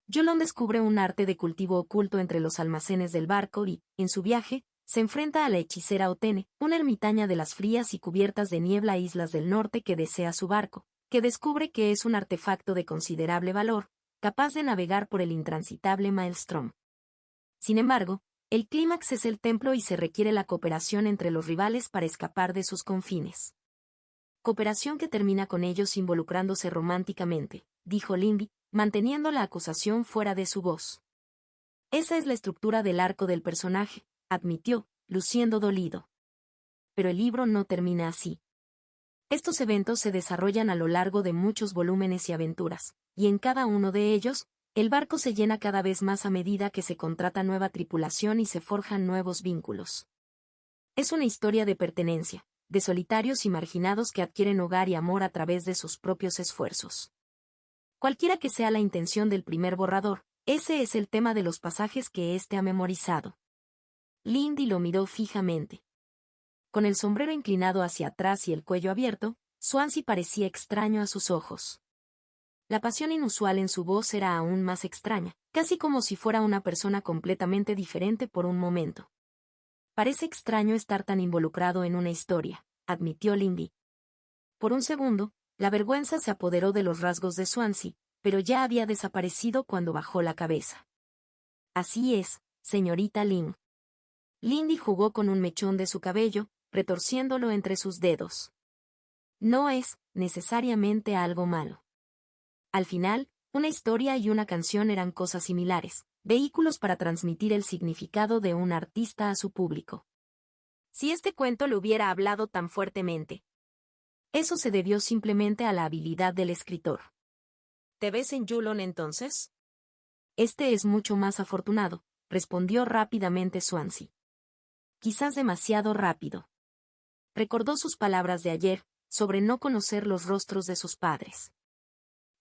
Yulon descubre un arte de cultivo oculto entre los almacenes del barco y, en su viaje, se enfrenta a la hechicera Otene, una ermitaña de las frías y cubiertas de niebla islas del norte que desea su barco, que descubre que es un artefacto de considerable valor, capaz de navegar por el intransitable Maelstrom. Sin embargo, el clímax es el templo y se requiere la cooperación entre los rivales para escapar de sus confines. Cooperación que termina con ellos involucrándose románticamente, dijo Lindy, manteniendo la acusación fuera de su voz. Esa es la estructura del arco del personaje, admitió, luciendo dolido. Pero el libro no termina así. Estos eventos se desarrollan a lo largo de muchos volúmenes y aventuras, y en cada uno de ellos, el barco se llena cada vez más a medida que se contrata nueva tripulación y se forjan nuevos vínculos. Es una historia de pertenencia, de solitarios y marginados que adquieren hogar y amor a través de sus propios esfuerzos. Cualquiera que sea la intención del primer borrador, ese es el tema de los pasajes que éste ha memorizado. Lindy lo miró fijamente. Con el sombrero inclinado hacia atrás y el cuello abierto, Swansea parecía extraño a sus ojos. La pasión inusual en su voz era aún más extraña, casi como si fuera una persona completamente diferente por un momento. Parece extraño estar tan involucrado en una historia, admitió Lindy. Por un segundo, la vergüenza se apoderó de los rasgos de Swansea, pero ya había desaparecido cuando bajó la cabeza. Así es, señorita Lynn. Lindy jugó con un mechón de su cabello, retorciéndolo entre sus dedos. No es, necesariamente, algo malo. Al final, una historia y una canción eran cosas similares, vehículos para transmitir el significado de un artista a su público. Si este cuento le hubiera hablado tan fuertemente. Eso se debió simplemente a la habilidad del escritor. ¿Te ves en Yulon entonces? Este es mucho más afortunado, respondió rápidamente Swansea. Quizás demasiado rápido. Recordó sus palabras de ayer, sobre no conocer los rostros de sus padres.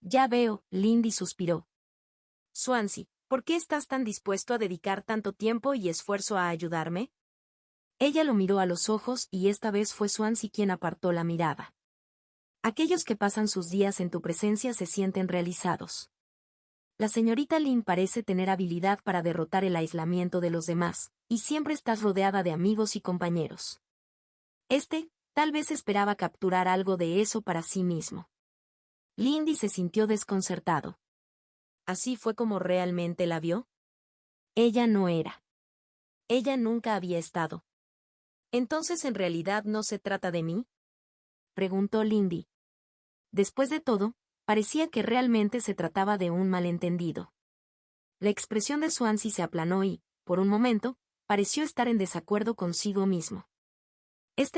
Ya veo, Lindy suspiró. Swansea, ¿por qué estás tan dispuesto a dedicar tanto tiempo y esfuerzo a ayudarme? Ella lo miró a los ojos y esta vez fue Swansea quien apartó la mirada. Aquellos que pasan sus días en tu presencia se sienten realizados. La señorita Lynn parece tener habilidad para derrotar el aislamiento de los demás, y siempre estás rodeada de amigos y compañeros. Tal vez esperaba capturar algo de eso para sí mismo. Lindy se sintió desconcertado. ¿Así fue como realmente la vio? Ella no era. Ella nunca había estado. ¿Entonces en realidad no se trata de mí? Preguntó Lindy. Después de todo, parecía que realmente se trataba de un malentendido. La expresión de Swansea se aplanó y, por un momento, pareció estar en desacuerdo consigo mismo.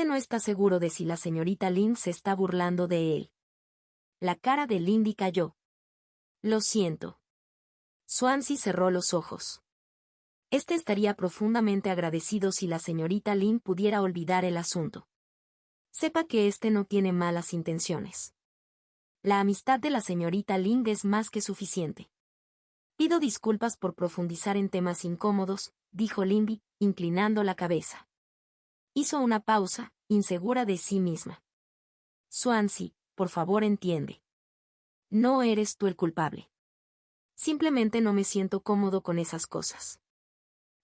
No está seguro de si la señorita Lynn se está burlando de él. La cara de Lindy cayó. Lo siento. Swansea cerró los ojos. Estaría profundamente agradecido si la señorita Lynn pudiera olvidar el asunto. Sepa que no tiene malas intenciones. La amistad de la señorita Lynn es más que suficiente. Pido disculpas por profundizar en temas incómodos, dijo Lindy, inclinando la cabeza. Hizo una pausa, insegura de sí misma. Swansea, por favor entiende. No eres tú el culpable. Simplemente no me siento cómodo con esas cosas.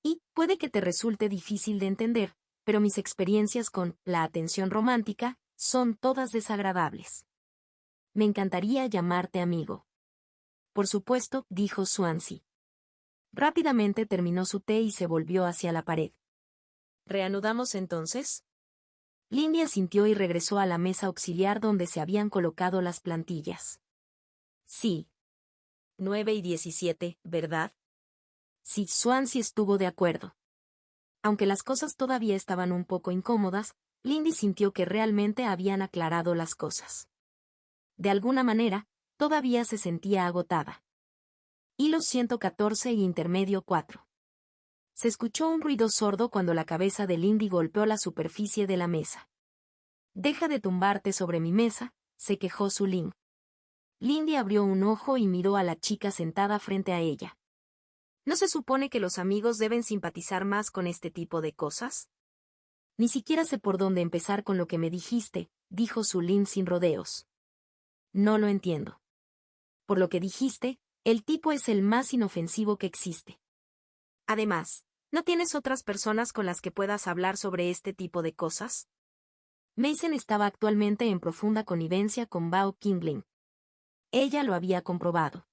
Y, puede que te resulte difícil de entender, pero mis experiencias con la atención romántica son todas desagradables. Me encantaría llamarte amigo. Por supuesto, dijo Swansea. Rápidamente terminó su té y se volvió hacia la pared. ¿Reanudamos entonces? Lindy asintió y regresó a la mesa auxiliar donde se habían colocado las plantillas. Sí. 9:17, ¿verdad? Sí, Swansea estuvo de acuerdo. Aunque las cosas todavía estaban un poco incómodas, Lindy sintió que realmente habían aclarado las cosas. De alguna manera, todavía se sentía agotada. Hilo 114 y intermedio 4. Se escuchó un ruido sordo cuando la cabeza de Lindy golpeó la superficie de la mesa. Deja de tumbarte sobre mi mesa, se quejó Sulin. Lindy abrió un ojo y miró a la chica sentada frente a ella. ¿No se supone que los amigos deben simpatizar más con este tipo de cosas? Ni siquiera sé por dónde empezar con lo que me dijiste, dijo Sulin sin rodeos. No lo entiendo. Por lo que dijiste, el tipo es el más inofensivo que existe. Además, ¿no tienes otras personas con las que puedas hablar sobre este tipo de cosas? Mason estaba actualmente en profunda connivencia con Bao Qingling. Ella lo había comprobado.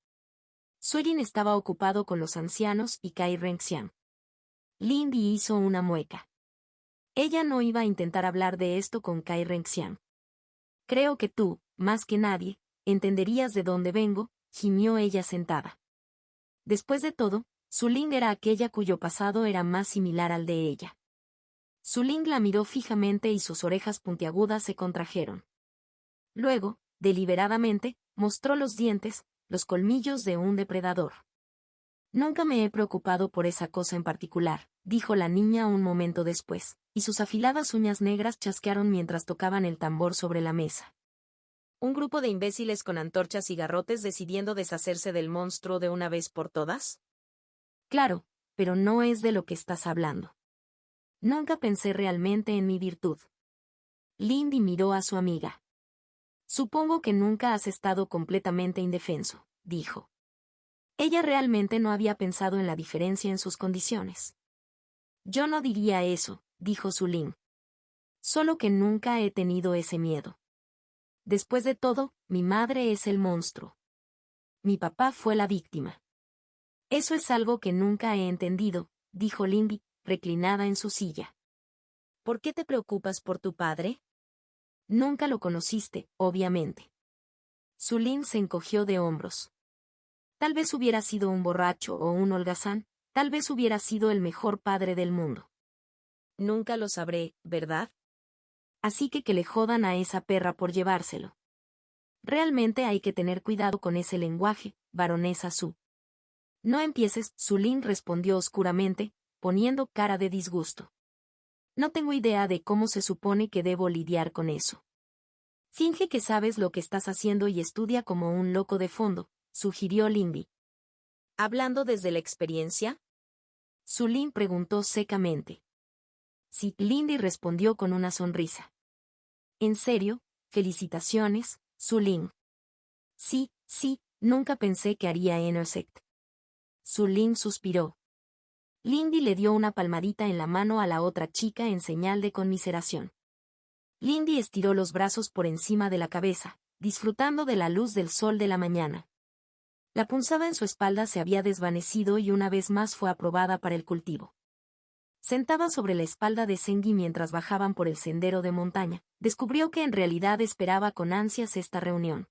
Sueyin estaba ocupado con los ancianos y Kai Renxian. Lindy hizo una mueca. Ella no iba a intentar hablar de esto con Kai Renxian. Creo que tú, más que nadie, entenderías de dónde vengo, gimió ella sentada. Después de todo, Sulin era aquella cuyo pasado era más similar al de ella. Sulin la miró fijamente y sus orejas puntiagudas se contrajeron. Luego, deliberadamente, mostró los dientes, los colmillos de un depredador. Nunca me he preocupado por esa cosa en particular, dijo la niña un momento después, y sus afiladas uñas negras chasquearon mientras tocaban el tambor sobre la mesa. ¿Un grupo de imbéciles con antorchas y garrotes decidiendo deshacerse del monstruo de una vez por todas? Claro, pero no es de lo que estás hablando. Nunca pensé realmente en mi virtud. Lindy miró a su amiga. Supongo que nunca has estado completamente indefenso, dijo. Ella realmente no había pensado en la diferencia en sus condiciones. Yo no diría eso, dijo Sulin. Solo que nunca he tenido ese miedo. Después de todo, mi madre es el monstruo. Mi papá fue la víctima. Eso es algo que nunca he entendido, dijo Lindy, reclinada en su silla. ¿Por qué te preocupas por tu padre? Nunca lo conociste, obviamente. Sulin se encogió de hombros. Tal vez hubiera sido un borracho o un holgazán, tal vez hubiera sido el mejor padre del mundo. Nunca lo sabré, ¿verdad? Así que le jodan a esa perra por llevárselo. Realmente hay que tener cuidado con ese lenguaje, baronesa Su. No empieces, Sulin respondió oscuramente, poniendo cara de disgusto. No tengo idea de cómo se supone que debo lidiar con eso. Finge que sabes lo que estás haciendo y estudia como un loco de fondo, sugirió Lindy. ¿Hablando desde la experiencia? Sulin preguntó secamente. Sí, Lindy respondió con una sonrisa. En serio, felicitaciones, Sulin. Sí, nunca pensé que haría Intersect. Sulin suspiró. Lindy le dio una palmadita en la mano a la otra chica en señal de conmiseración. Lindy estiró los brazos por encima de la cabeza, disfrutando de la luz del sol de la mañana. La punzada en su espalda se había desvanecido y una vez más fue aprobada para el cultivo. Sentada sobre la espalda de Sengi mientras bajaban por el sendero de montaña, descubrió que en realidad esperaba con ansias esta reunión.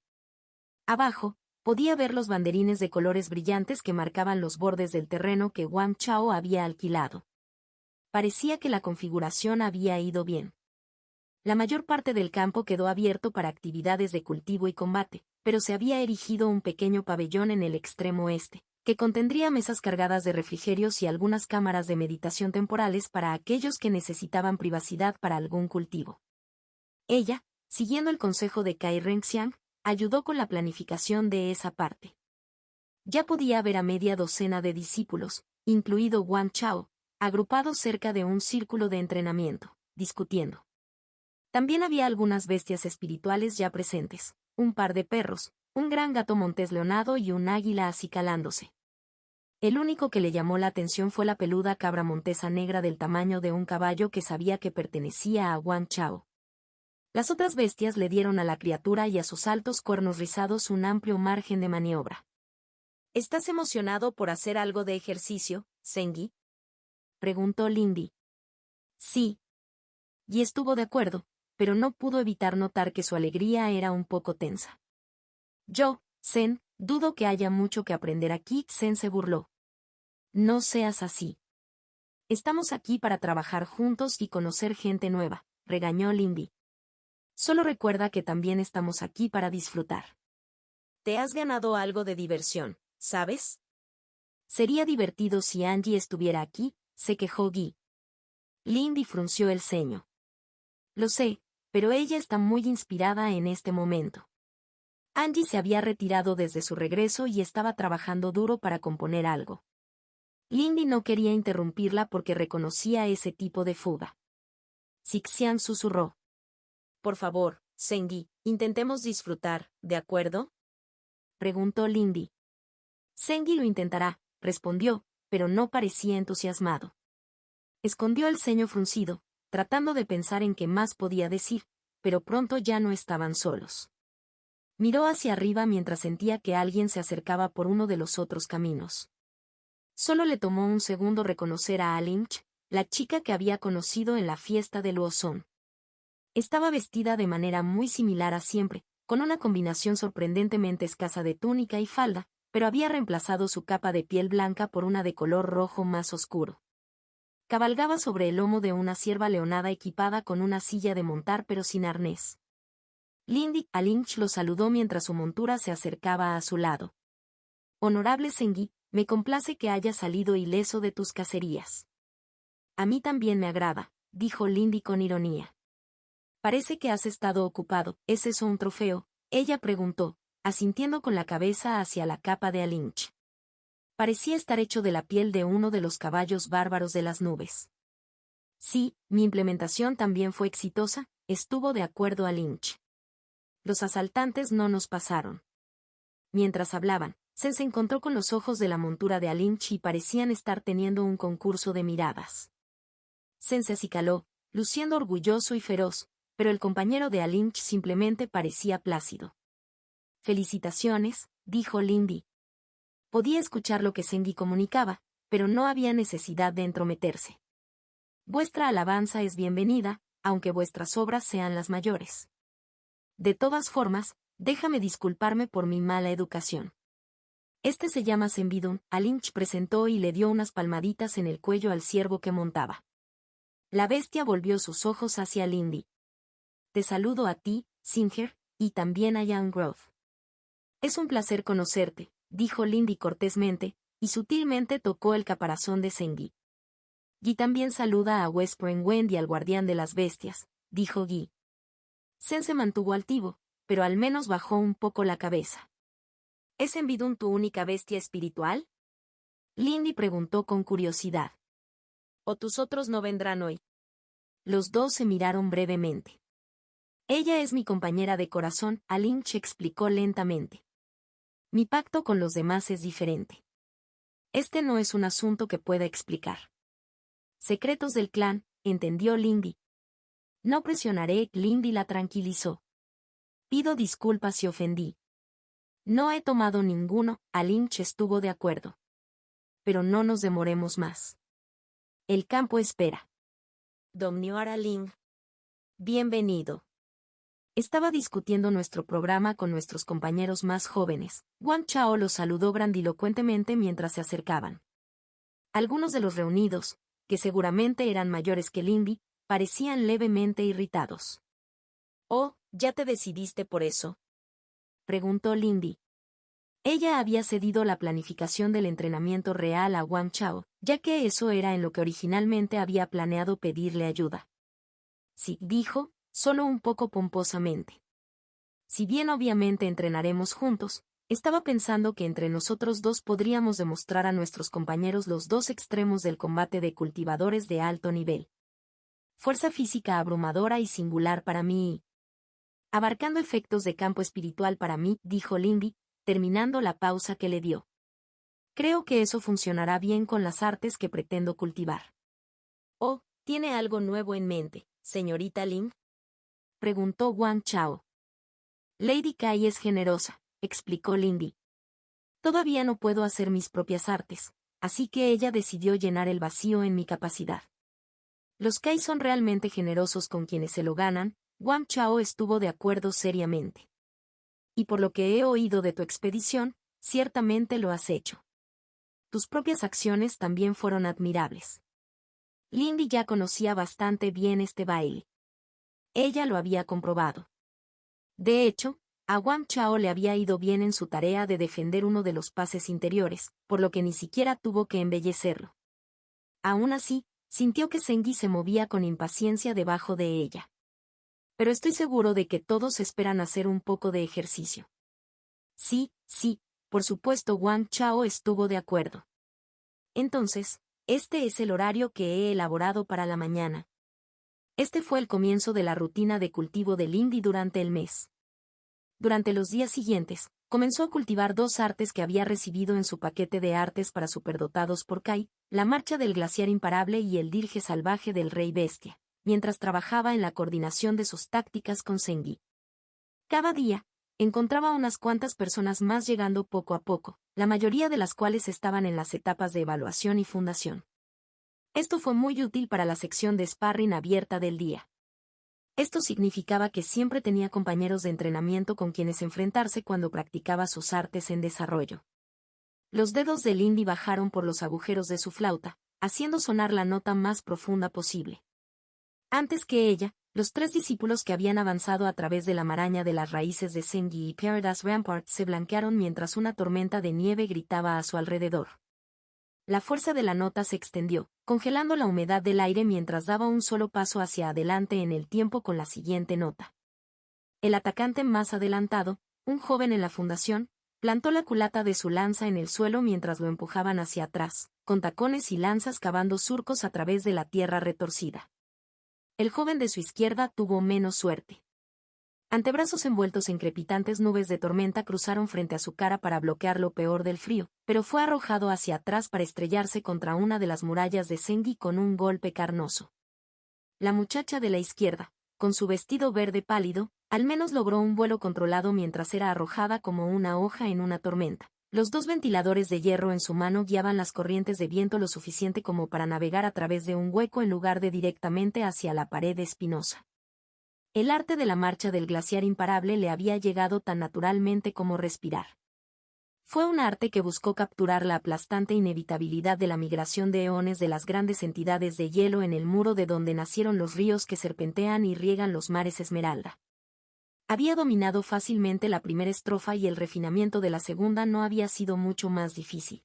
Abajo, podía ver los banderines de colores brillantes que marcaban los bordes del terreno que Wang Chao había alquilado. Parecía que la configuración había ido bien. La mayor parte del campo quedó abierto para actividades de cultivo y combate, pero se había erigido un pequeño pabellón en el extremo este, que contendría mesas cargadas de refrigerios y algunas cámaras de meditación temporales para aquellos que necesitaban privacidad para algún cultivo. Ella, siguiendo el consejo de Kai Renxiang, ayudó con la planificación de esa parte. Ya podía ver a media docena de discípulos, incluido Wang Chao, agrupados cerca de un círculo de entrenamiento, discutiendo. También había algunas bestias espirituales ya presentes, un par de perros, un gran gato montés leonado y un águila acicalándose. El único que le llamó la atención fue la peluda cabra montesa negra del tamaño de un caballo que sabía que pertenecía a Wang Chao. Las otras bestias le dieron a la criatura y a sus altos cuernos rizados un amplio margen de maniobra. ¿Estás emocionado por hacer algo de ejercicio, Sengi? Preguntó Lindy. Sí. Y estuvo de acuerdo, pero no pudo evitar notar que su alegría era un poco tensa. Sen, dudo que haya mucho que aprender aquí, Sen se burló. No seas así. Estamos aquí para trabajar juntos y conocer gente nueva, regañó Lindy. Solo recuerda que también estamos aquí para disfrutar. Te has ganado algo de diversión, ¿sabes? Sería divertido si Angie estuviera aquí, se quejó Guy. Lindy frunció el ceño. Lo sé, pero ella está muy inspirada en este momento. Angie se había retirado desde su regreso y estaba trabajando duro para componer algo. Lindy no quería interrumpirla porque reconocía ese tipo de fuga. Sixian susurró. Por favor, Sengi, intentemos disfrutar, ¿de acuerdo? Preguntó Lindy. Sengi lo intentará, respondió, pero no parecía entusiasmado. Escondió el ceño fruncido, tratando de pensar en qué más podía decir, pero pronto ya no estaban solos. Miró hacia arriba mientras sentía que alguien se acercaba por uno de los otros caminos. Solo le tomó un segundo reconocer a Alinch, la chica que había conocido en la fiesta de Luozón. Estaba vestida de manera muy similar a siempre, con una combinación sorprendentemente escasa de túnica y falda, pero había reemplazado su capa de piel blanca por una de color rojo más oscuro. Cabalgaba sobre el lomo de una cierva leonada equipada con una silla de montar pero sin arnés. Lindy Alinch lo saludó mientras su montura se acercaba a su lado. Honorable Sengi, me complace que hayas salido ileso de tus cacerías. A mí también me agrada, dijo Lindy con ironía. Parece que has estado ocupado, ¿es eso un trofeo? Ella preguntó, asintiendo con la cabeza hacia la capa de Alinch. Parecía estar hecho de la piel de uno de los caballos bárbaros de las nubes. Sí, mi implementación también fue exitosa, estuvo de acuerdo Alinch. Los asaltantes no nos pasaron. Mientras hablaban, Sen se encontró con los ojos de la montura de Alinch y parecían estar teniendo un concurso de miradas. Sen se acicaló, luciendo orgulloso y feroz, pero el compañero de Alinch simplemente parecía plácido. Felicitaciones, dijo Lindy. Podía escuchar lo que Sengi comunicaba, pero no había necesidad de entrometerse. Vuestra alabanza es bienvenida, aunque vuestras obras sean las mayores. De todas formas, déjame disculparme por mi mala educación. Este se llama Senbidun, Alinch presentó y le dio unas palmaditas en el cuello al ciervo que montaba. La bestia volvió sus ojos hacia Lindy. Te saludo a ti, Singer, y también a Young Growth. Es un placer conocerte, dijo Lindy cortésmente, y sutilmente tocó el caparazón de Sengi. Guy también saluda a Whispering Wind y al guardián de las bestias, dijo Guy. Zen se mantuvo altivo, pero al menos bajó un poco la cabeza. ¿Es Envidun tu única bestia espiritual? Lindy preguntó con curiosidad. ¿O tus otros no vendrán hoy? Los dos se miraron brevemente. Ella es mi compañera de corazón, Alinch explicó lentamente. Mi pacto con los demás es diferente. Este no es un asunto que pueda explicar. Secretos del clan, entendió Lindy. No presionaré, Lindy la tranquilizó. Pido disculpas si ofendí. No he tomado ninguno, Alinch estuvo de acuerdo. Pero no nos demoremos más. El campo espera. Domnior Aling. Bienvenido. Estaba discutiendo nuestro programa con nuestros compañeros más jóvenes. Wang Chao los saludó grandilocuentemente mientras se acercaban. Algunos de los reunidos, que seguramente eran mayores que Lindy, parecían levemente irritados. «Oh, ¿ya te decidiste por eso?», preguntó Lindy. Ella había cedido la planificación del entrenamiento real a Wang Chao, ya que eso era en lo que originalmente había planeado pedirle ayuda. Sí, dijo, solo un poco pomposamente. Si bien obviamente entrenaremos juntos, estaba pensando que entre nosotros dos podríamos demostrar a nuestros compañeros los dos extremos del combate de cultivadores de alto nivel. Fuerza física abrumadora y singular para mí. Abarcando efectos de campo espiritual para mí, dijo Lindy, terminando la pausa que le dio. Creo que eso funcionará bien con las artes que pretendo cultivar. «Oh, ¿tiene algo nuevo en mente, señorita Ling?», preguntó Wang Chao. Lady Kai es generosa, explicó Lindy. Todavía no puedo hacer mis propias artes, así que ella decidió llenar el vacío en mi capacidad. Los Kai son realmente generosos con quienes se lo ganan, Wang Chao estuvo de acuerdo seriamente. Y por lo que he oído de tu expedición, ciertamente lo has hecho. Tus propias acciones también fueron admirables. Lindy ya conocía bastante bien este baile. Ella lo había comprobado. De hecho, a Wang Chao le había ido bien en su tarea de defender uno de los pases interiores, por lo que ni siquiera tuvo que embellecerlo. Aún así, sintió que Zengi se movía con impaciencia debajo de ella. Pero estoy seguro de que todos esperan hacer un poco de ejercicio. Sí, por supuesto Wang Chao estuvo de acuerdo. Entonces, este es el horario que he elaborado para la mañana. Este fue el comienzo de la rutina de cultivo de Lindy durante el mes. Durante los días siguientes, comenzó a cultivar dos artes que había recibido en su paquete de artes para superdotados por Kai, la marcha del glaciar imparable y el dirge salvaje del rey bestia, mientras trabajaba en la coordinación de sus tácticas con Zengi. Cada día, encontraba unas cuantas personas más llegando poco a poco, la mayoría de las cuales estaban en las etapas de evaluación y fundación. Esto fue muy útil para la sección de sparring abierta del día. Esto significaba que siempre tenía compañeros de entrenamiento con quienes enfrentarse cuando practicaba sus artes en desarrollo. Los dedos de Lindy bajaron por los agujeros de su flauta, haciendo sonar la nota más profunda posible. Antes que ella, los tres discípulos que habían avanzado a través de la maraña de las raíces de Zengi y Paradise Rampart se blanquearon mientras una tormenta de nieve gritaba a su alrededor. La fuerza de la nota se extendió, congelando la humedad del aire mientras daba un solo paso hacia adelante en el tiempo con la siguiente nota. El atacante más adelantado, un joven en la fundación, plantó la culata de su lanza en el suelo mientras lo empujaban hacia atrás, con tacones y lanzas cavando surcos a través de la tierra retorcida. El joven de su izquierda tuvo menos suerte. Antebrazos envueltos en crepitantes nubes de tormenta cruzaron frente a su cara para bloquear lo peor del frío, pero fue arrojado hacia atrás para estrellarse contra una de las murallas de Zengi con un golpe carnoso. La muchacha de la izquierda, con su vestido verde pálido, al menos logró un vuelo controlado mientras era arrojada como una hoja en una tormenta. Los dos ventiladores de hierro en su mano guiaban las corrientes de viento lo suficiente como para navegar a través de un hueco en lugar de directamente hacia la pared espinosa. El arte de la marcha del glaciar imparable le había llegado tan naturalmente como respirar. Fue un arte que buscó capturar la aplastante inevitabilidad de la migración de eones de las grandes entidades de hielo en el muro de donde nacieron los ríos que serpentean y riegan los mares esmeralda. Había dominado fácilmente la primera estrofa y el refinamiento de la segunda no había sido mucho más difícil.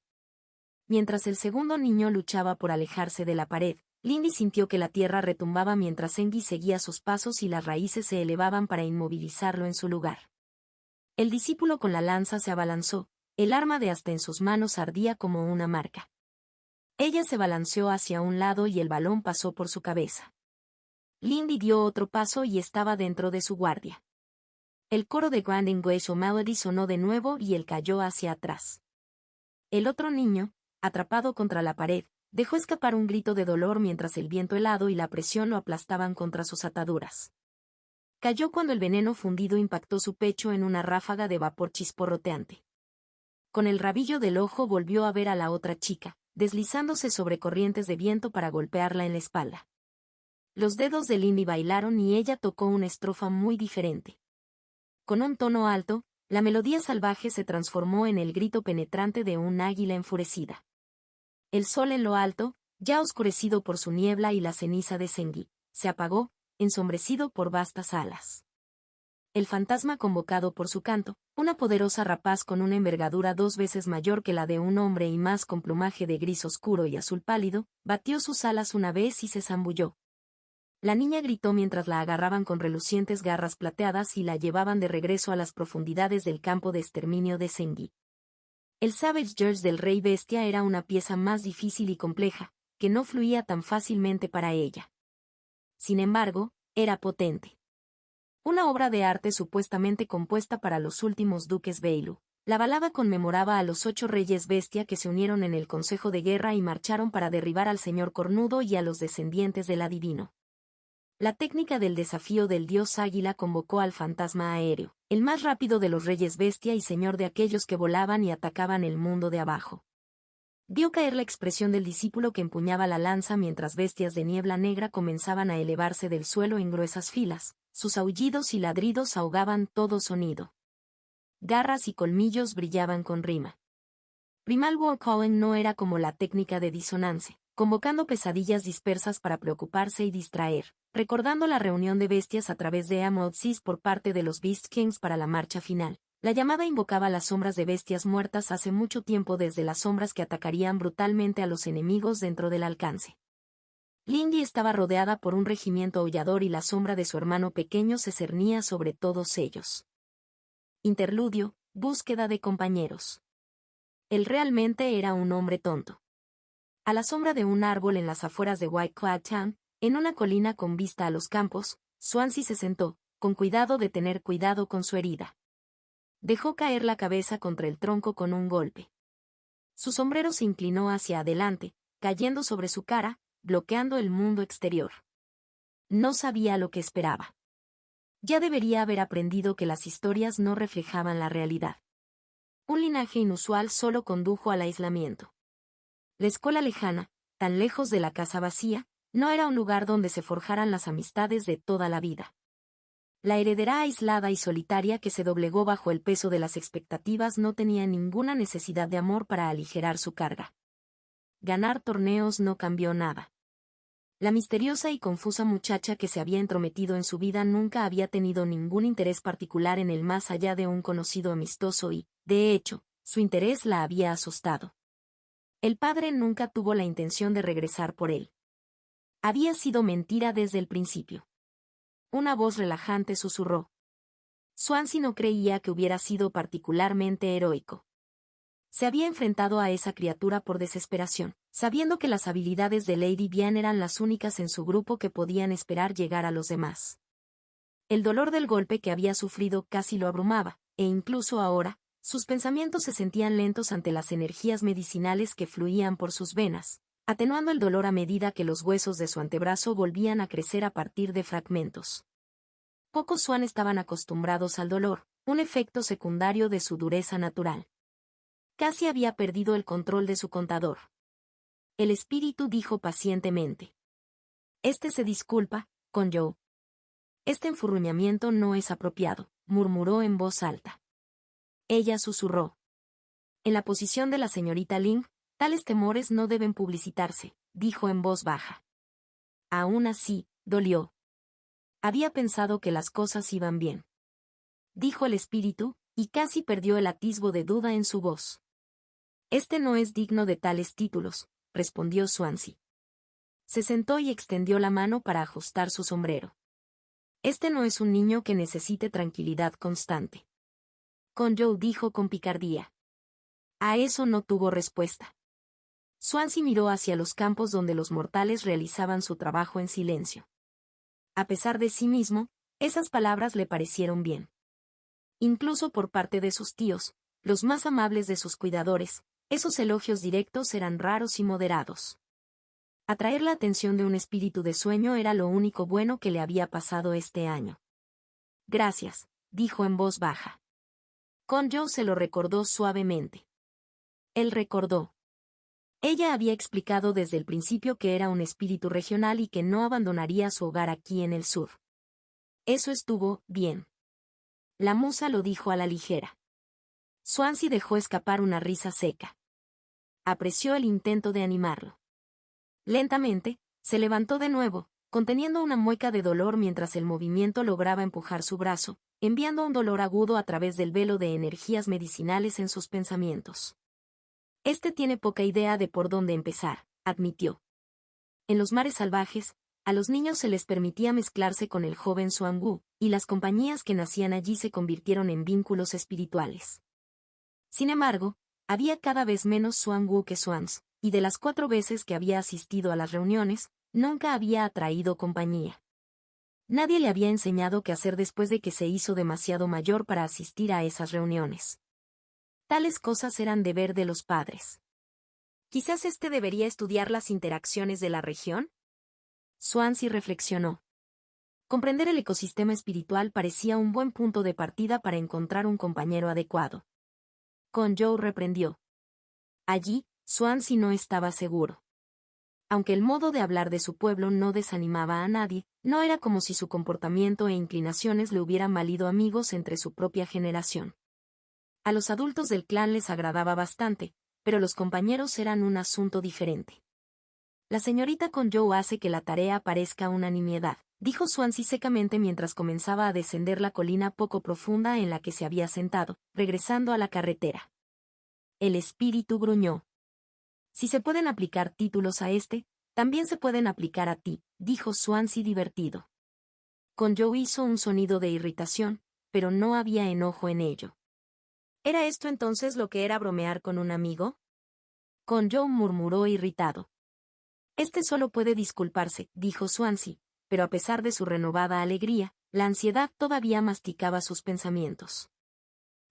Mientras el segundo niño luchaba por alejarse de la pared, Lindy sintió que la tierra retumbaba mientras Sengi seguía sus pasos y las raíces se elevaban para inmovilizarlo en su lugar. El discípulo con la lanza se abalanzó, el arma de hasta en sus manos ardía como una marca. Ella se balanceó hacia un lado y el balón pasó por su cabeza. Lindy dio otro paso y estaba dentro de su guardia. El coro de Grand English Melody sonó de nuevo y él cayó hacia atrás. El otro niño, atrapado contra la pared, dejó escapar un grito de dolor mientras el viento helado y la presión lo aplastaban contra sus ataduras. Cayó cuando el veneno fundido impactó su pecho en una ráfaga de vapor chisporroteante. Con el rabillo del ojo volvió a ver a la otra chica, deslizándose sobre corrientes de viento para golpearla en la espalda. Los dedos de Lindy bailaron y ella tocó una estrofa muy diferente. Con un tono alto, la melodía salvaje se transformó en el grito penetrante de un águila enfurecida. El sol en lo alto, ya oscurecido por su niebla y la ceniza de Sengi, se apagó, ensombrecido por vastas alas. El fantasma convocado por su canto, una poderosa rapaz con una envergadura 2 veces mayor que la de un hombre y más con plumaje de gris oscuro y azul pálido, batió sus alas una vez y se zambulló. La niña gritó mientras la agarraban con relucientes garras plateadas y la llevaban de regreso a las profundidades del campo de exterminio de Sengi. El Savage George del Rey Bestia era una pieza más difícil y compleja, que no fluía tan fácilmente para ella. Sin embargo, era potente. Una obra de arte supuestamente compuesta para los últimos duques Bailu. La balada conmemoraba a los 8 reyes bestia que se unieron en el Consejo de Guerra y marcharon para derribar al Señor Cornudo y a los descendientes del adivino. La técnica del desafío del dios águila convocó al fantasma aéreo, el más rápido de los reyes bestia y señor de aquellos que volaban y atacaban el mundo de abajo. Vio caer la expresión del discípulo que empuñaba la lanza mientras bestias de niebla negra comenzaban a elevarse del suelo en gruesas filas, sus aullidos y ladridos ahogaban todo sonido. Garras y colmillos brillaban con rima. Primal War Calling no era como la técnica de disonance, convocando pesadillas dispersas para preocuparse y distraer, recordando la reunión de bestias a través de Emerald Seas por parte de los Beast Kings para la marcha final. La llamada invocaba las sombras de bestias muertas hace mucho tiempo desde las sombras que atacarían brutalmente a los enemigos dentro del alcance. Lindy estaba rodeada por un regimiento aullador y la sombra de su hermano pequeño se cernía sobre todos ellos. Interludio, búsqueda de compañeros. Él realmente era un hombre tonto. A la sombra de un árbol en las afueras de White Cloud Town, en una colina con vista a los campos, Swansea se sentó, con cuidado de tener cuidado con su herida. Dejó caer la cabeza contra el tronco con un golpe. Su sombrero se inclinó hacia adelante, cayendo sobre su cara, bloqueando el mundo exterior. No sabía lo que esperaba. Ya debería haber aprendido que las historias no reflejaban la realidad. Un linaje inusual solo condujo al aislamiento. La escuela lejana, tan lejos de la casa vacía, no era un lugar donde se forjaran las amistades de toda la vida. La heredera aislada y solitaria que se doblegó bajo el peso de las expectativas no tenía ninguna necesidad de amor para aligerar su carga. Ganar torneos no cambió nada. La misteriosa y confusa muchacha que se había entrometido en su vida nunca había tenido ningún interés particular en él más allá de un conocido amistoso y, de hecho, su interés la había asustado. El padre nunca tuvo la intención de regresar por él. Había sido mentira desde el principio. Una voz relajante susurró. Swansea no creía que hubiera sido particularmente heroico. Se había enfrentado a esa criatura por desesperación, sabiendo que las habilidades de Lady Diane eran las únicas en su grupo que podían esperar llegar a los demás. El dolor del golpe que había sufrido casi lo abrumaba, e incluso ahora, sus pensamientos se sentían lentos ante las energías medicinales que fluían por sus venas, atenuando el dolor a medida que los huesos de su antebrazo volvían a crecer a partir de fragmentos. Pocos Swan estaban acostumbrados al dolor, un efecto secundario de su dureza natural. Casi había perdido el control de su contador. El espíritu dijo pacientemente. Este se disculpa, con Joe. Este enfurruñamiento no es apropiado, murmuró en voz alta. Ella susurró. En la posición de la señorita Ling, tales temores no deben publicitarse, dijo en voz baja. Aún así, dolió. Había pensado que las cosas iban bien. Dijo el espíritu, y casi perdió el atisbo de duda en su voz. Este no es digno de tales títulos, respondió Swansea. Se sentó y extendió la mano para ajustar su sombrero. Este no es un niño que necesite tranquilidad constante. Conjo dijo con picardía. A eso no tuvo respuesta. Swansea miró hacia los campos donde los mortales realizaban su trabajo en silencio. A pesar de sí mismo, esas palabras le parecieron bien. Incluso por parte de sus tíos, los más amables de sus cuidadores, esos elogios directos eran raros y moderados. Atraer la atención de un espíritu de sueño era lo único bueno que le había pasado este año. Gracias, dijo en voz baja. Conjo se lo recordó suavemente. Él recordó. Ella había explicado desde el principio que era un espíritu regional y que no abandonaría su hogar aquí en el sur. Eso estuvo bien. La musa lo dijo a la ligera. Swansea dejó escapar una risa seca. Apreció el intento de animarlo. Lentamente, se levantó de nuevo, conteniendo una mueca de dolor mientras el movimiento lograba empujar su brazo, enviando un dolor agudo a través del velo de energías medicinales en sus pensamientos. Este tiene poca idea de por dónde empezar, admitió. En los mares salvajes, a los niños se les permitía mezclarse con el joven Xuangu, y las compañías que nacían allí se convirtieron en vínculos espirituales. Sin embargo, había cada vez menos Xuangu que Xuans, y de las 4 veces que había asistido a las reuniones, nunca había atraído compañía. Nadie le había enseñado qué hacer después de que se hizo demasiado mayor para asistir a esas reuniones. Tales cosas eran deber de los padres. ¿Quizás este debería estudiar las interacciones de la región? Swansea reflexionó. Comprender el ecosistema espiritual parecía un buen punto de partida para encontrar un compañero adecuado. Conjo reprendió. Allí, Swansea no estaba seguro. Aunque el modo de hablar de su pueblo no desanimaba a nadie, no era como si su comportamiento e inclinaciones le hubieran valido amigos entre su propia generación. A los adultos del clan les agradaba bastante, pero los compañeros eran un asunto diferente. La señorita Conjo hace que la tarea parezca una nimiedad, dijo Swansea secamente mientras comenzaba a descender la colina poco profunda en la que se había sentado, regresando a la carretera. El espíritu gruñó. Si se pueden aplicar títulos a este, también se pueden aplicar a ti, dijo Swansea divertido. Conjo hizo un sonido de irritación, pero no había enojo en ello. ¿Era esto entonces lo que era bromear con un amigo? Conjo murmuró irritado. Este solo puede disculparse, dijo Swansea, pero a pesar de su renovada alegría, la ansiedad todavía masticaba sus pensamientos.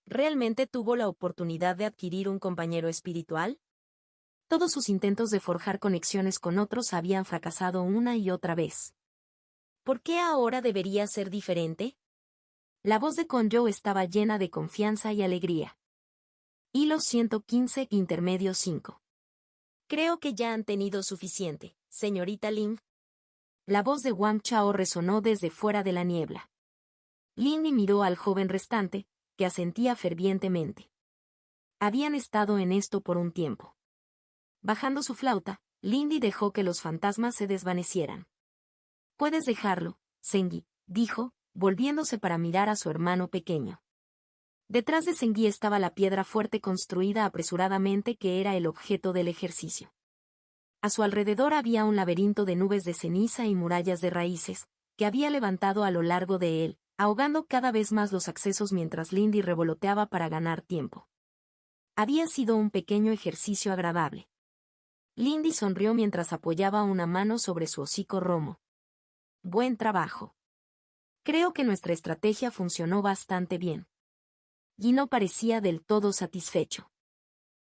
¿Realmente tuvo la oportunidad de adquirir un compañero espiritual? Todos sus intentos de forjar conexiones con otros habían fracasado una y otra vez. ¿Por qué ahora debería ser diferente? La voz de Conjo estaba llena de confianza y alegría. Hilo 115, intermedio 5. Creo que ya han tenido suficiente, señorita Ling. La voz de Wang Chao resonó desde fuera de la niebla. Lindy miró al joven restante, que asentía fervientemente. Habían estado en esto por un tiempo. Bajando su flauta, Lindy dejó que los fantasmas se desvanecieran. Puedes dejarlo, Sengi, dijo, volviéndose para mirar a su hermano pequeño. Detrás de Sengi estaba la piedra fuerte construida apresuradamente que era el objeto del ejercicio. A su alrededor había un laberinto de nubes de ceniza y murallas de raíces, que había levantado a lo largo de él, ahogando cada vez más los accesos mientras Lindy revoloteaba para ganar tiempo. Había sido un pequeño ejercicio agradable. Lindy sonrió mientras apoyaba una mano sobre su hocico romo. Buen trabajo. Creo que nuestra estrategia funcionó bastante bien. Gino parecía del todo satisfecho.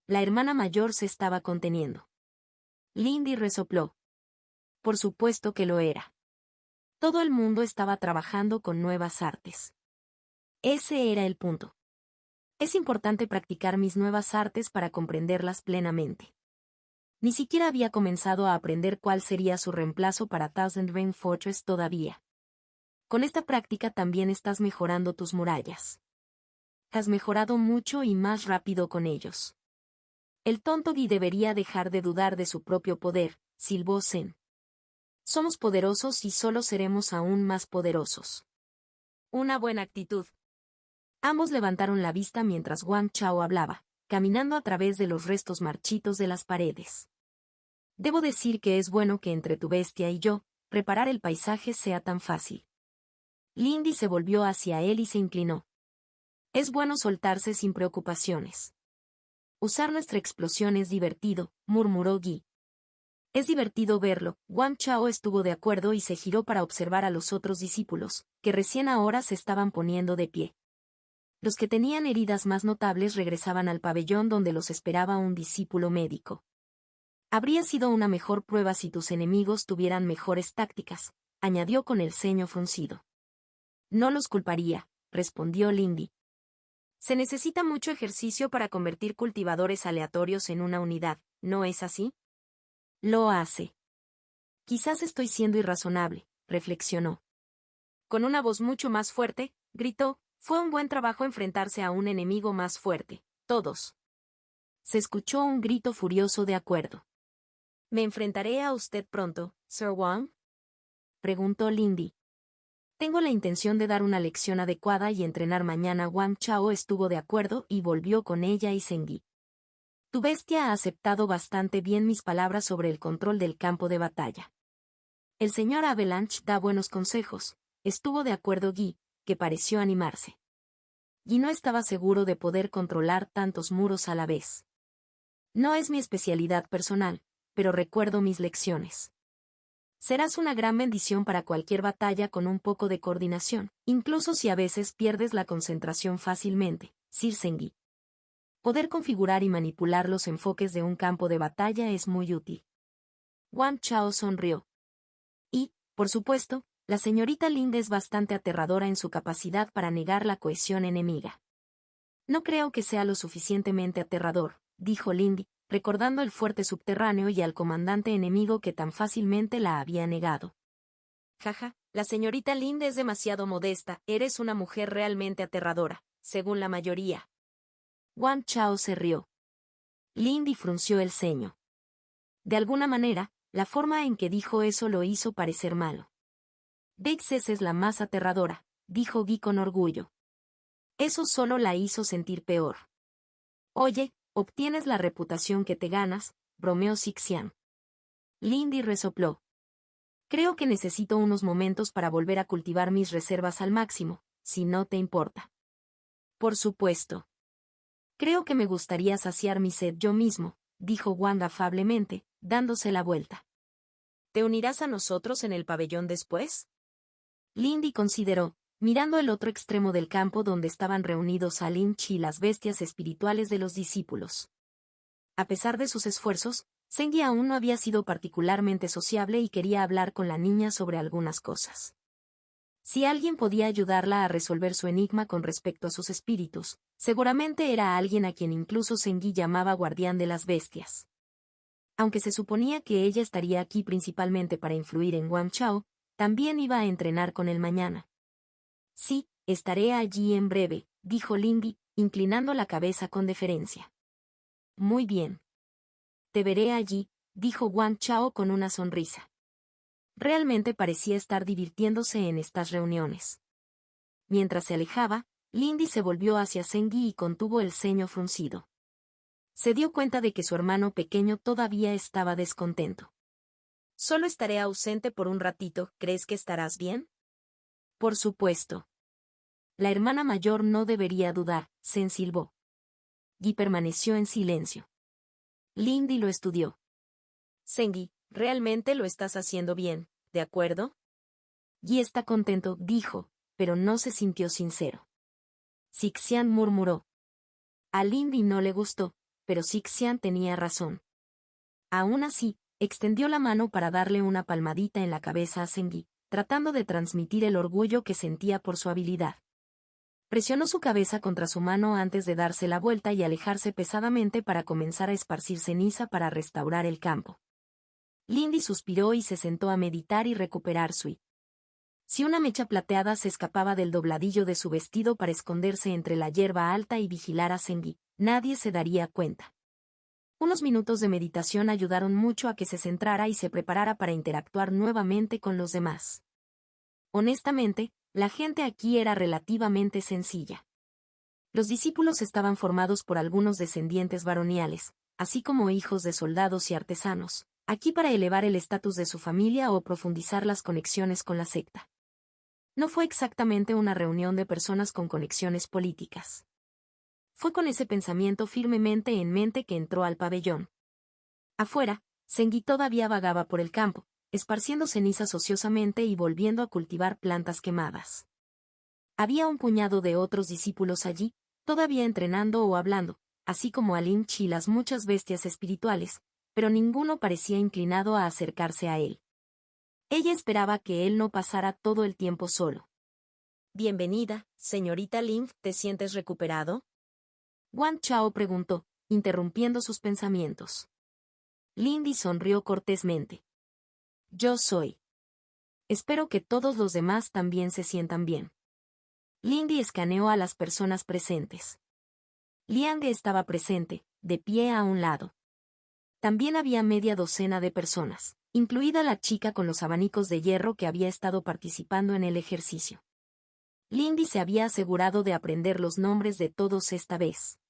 La hermana mayor se estaba conteniendo. Lindy resopló. Por supuesto que lo era. Todo el mundo estaba trabajando con nuevas artes. Ese era el punto. Es importante practicar mis nuevas artes para comprenderlas plenamente. Ni siquiera había comenzado a aprender cuál sería su reemplazo para Thousand Rain Fortress todavía. Con esta práctica también estás mejorando tus murallas. Has mejorado mucho y más rápido con ellos. El tonto Guy debería dejar de dudar de su propio poder, silbó Zen. Somos poderosos y solo seremos aún más poderosos. Una buena actitud. Ambos levantaron la vista mientras Wang Chao hablaba, caminando a través de los restos marchitos de las paredes. Debo decir que es bueno que entre tu bestia y yo, reparar el paisaje sea tan fácil. Lindy se volvió hacia él y se inclinó. Es bueno soltarse sin preocupaciones. Usar nuestra explosión es divertido, murmuró Guy. Es divertido verlo. Wang Chao estuvo de acuerdo y se giró para observar a los otros discípulos, que recién ahora se estaban poniendo de pie. Los que tenían heridas más notables regresaban al pabellón donde los esperaba un discípulo médico. Habría sido una mejor prueba si tus enemigos tuvieran mejores tácticas, añadió con el ceño fruncido. No los culparía, respondió Lindy. Se necesita mucho ejercicio para convertir cultivadores aleatorios en una unidad, ¿no es así? Lo hace. Quizás estoy siendo irrazonable, reflexionó. Con una voz mucho más fuerte, gritó, fue un buen trabajo enfrentarse a un enemigo más fuerte, todos. Se escuchó un grito furioso de acuerdo. ¿Me enfrentaré a usted pronto, Sir Wang? Preguntó Lindy. Tengo la intención de dar una lección adecuada y entrenar mañana. Wang Chao estuvo de acuerdo y volvió con ella y Zheng Yi. Tu bestia ha aceptado bastante bien mis palabras sobre el control del campo de batalla. El señor Avalanche da buenos consejos, estuvo de acuerdo Guy, que pareció animarse. Guy no estaba seguro de poder controlar tantos muros a la vez. No es mi especialidad personal, pero recuerdo mis lecciones. Serás una gran bendición para cualquier batalla con un poco de coordinación, incluso si a veces pierdes la concentración fácilmente, Sir Zheng Yi. Poder configurar y manipular los enfoques de un campo de batalla es muy útil. Wang Chao sonrió. Y, por supuesto, la señorita Lind es bastante aterradora en su capacidad para negar la cohesión enemiga. No creo que sea lo suficientemente aterrador, dijo Lindy, recordando el fuerte subterráneo y al comandante enemigo que tan fácilmente la había negado. Jaja, la señorita Lind es demasiado modesta, eres una mujer realmente aterradora, según la mayoría. Wang Chao se rió. Lindy frunció el ceño. De alguna manera, la forma en que dijo eso lo hizo parecer malo. Dexes es la más aterradora, dijo Guy con orgullo. Eso solo la hizo sentir peor. Oye, obtienes la reputación que te ganas, bromeó Sixian. Lindy resopló. Creo que necesito unos momentos para volver a cultivar mis reservas al máximo, si no te importa. Por supuesto. Creo que me gustaría saciar mi sed yo mismo, dijo Wang afablemente, dándose la vuelta. ¿Te unirás a nosotros en el pabellón después? Lindy consideró, mirando el otro extremo del campo donde estaban reunidos Lin Chi y las bestias espirituales de los discípulos. A pesar de sus esfuerzos, Zheng Yi aún no había sido particularmente sociable y quería hablar con la niña sobre algunas cosas. Si alguien podía ayudarla a resolver su enigma con respecto a sus espíritus, seguramente era alguien a quien incluso Zheng Yi llamaba guardián de las bestias. Aunque se suponía que ella estaría aquí principalmente para influir en Wang Chao, también iba a entrenar con él mañana. Sí, estaré allí en breve, dijo Lindy, inclinando la cabeza con deferencia. Muy bien. Te veré allí, dijo Wang Chao con una sonrisa. Realmente parecía estar divirtiéndose en estas reuniones. Mientras se alejaba, Lindy se volvió hacia Zheng Yi y contuvo el ceño fruncido. Se dio cuenta de que su hermano pequeño todavía estaba descontento. Solo estaré ausente por un ratito, ¿crees que estarás bien? Por supuesto. La hermana mayor no debería dudar, se ensilbó. Guy permaneció en silencio. Lindy lo estudió. Zheng Yi, realmente lo estás haciendo bien, ¿de acuerdo? Guy está contento, dijo, pero no se sintió sincero. Sixian murmuró. A Lindy no le gustó, pero Sixian tenía razón. Aún así, extendió la mano para darle una palmadita en la cabeza a Zheng Yi, tratando de transmitir el orgullo que sentía por su habilidad. Presionó su cabeza contra su mano antes de darse la vuelta y alejarse pesadamente para comenzar a esparcir ceniza para restaurar el campo. Lindy suspiró y se sentó a meditar y recuperar su I. Si una mecha plateada se escapaba del dobladillo de su vestido para esconderse entre la hierba alta y vigilar a Zheng Yi, nadie se daría cuenta. Unos minutos de meditación ayudaron mucho a que se centrara y se preparara para interactuar nuevamente con los demás. Honestamente, la gente aquí era relativamente sencilla. Los discípulos estaban formados por algunos descendientes baroniales, así como hijos de soldados y artesanos, aquí para elevar el estatus de su familia o profundizar las conexiones con la secta. No fue exactamente una reunión de personas con conexiones políticas. Fue con ese pensamiento firmemente en mente que entró al pabellón. Afuera, Zengui todavía vagaba por el campo, esparciendo cenizas ociosamente y volviendo a cultivar plantas quemadas. Había un puñado de otros discípulos allí, todavía entrenando o hablando, así como Alinch y las muchas bestias espirituales, pero ninguno parecía inclinado a acercarse a él. Ella esperaba que él no pasara todo el tiempo solo. «Bienvenida, señorita Ling, ¿te sientes recuperado?», Wang Chao preguntó, interrumpiendo sus pensamientos. Lindy sonrió cortésmente. «Yo soy. Espero que todos los demás también se sientan bien». Lindy escaneó a las personas presentes. Liang estaba presente, de pie a un lado. También había media docena de personas, incluida la chica con los abanicos de hierro que había estado participando en el ejercicio. Lindy se había asegurado de aprender los nombres de todos esta vez.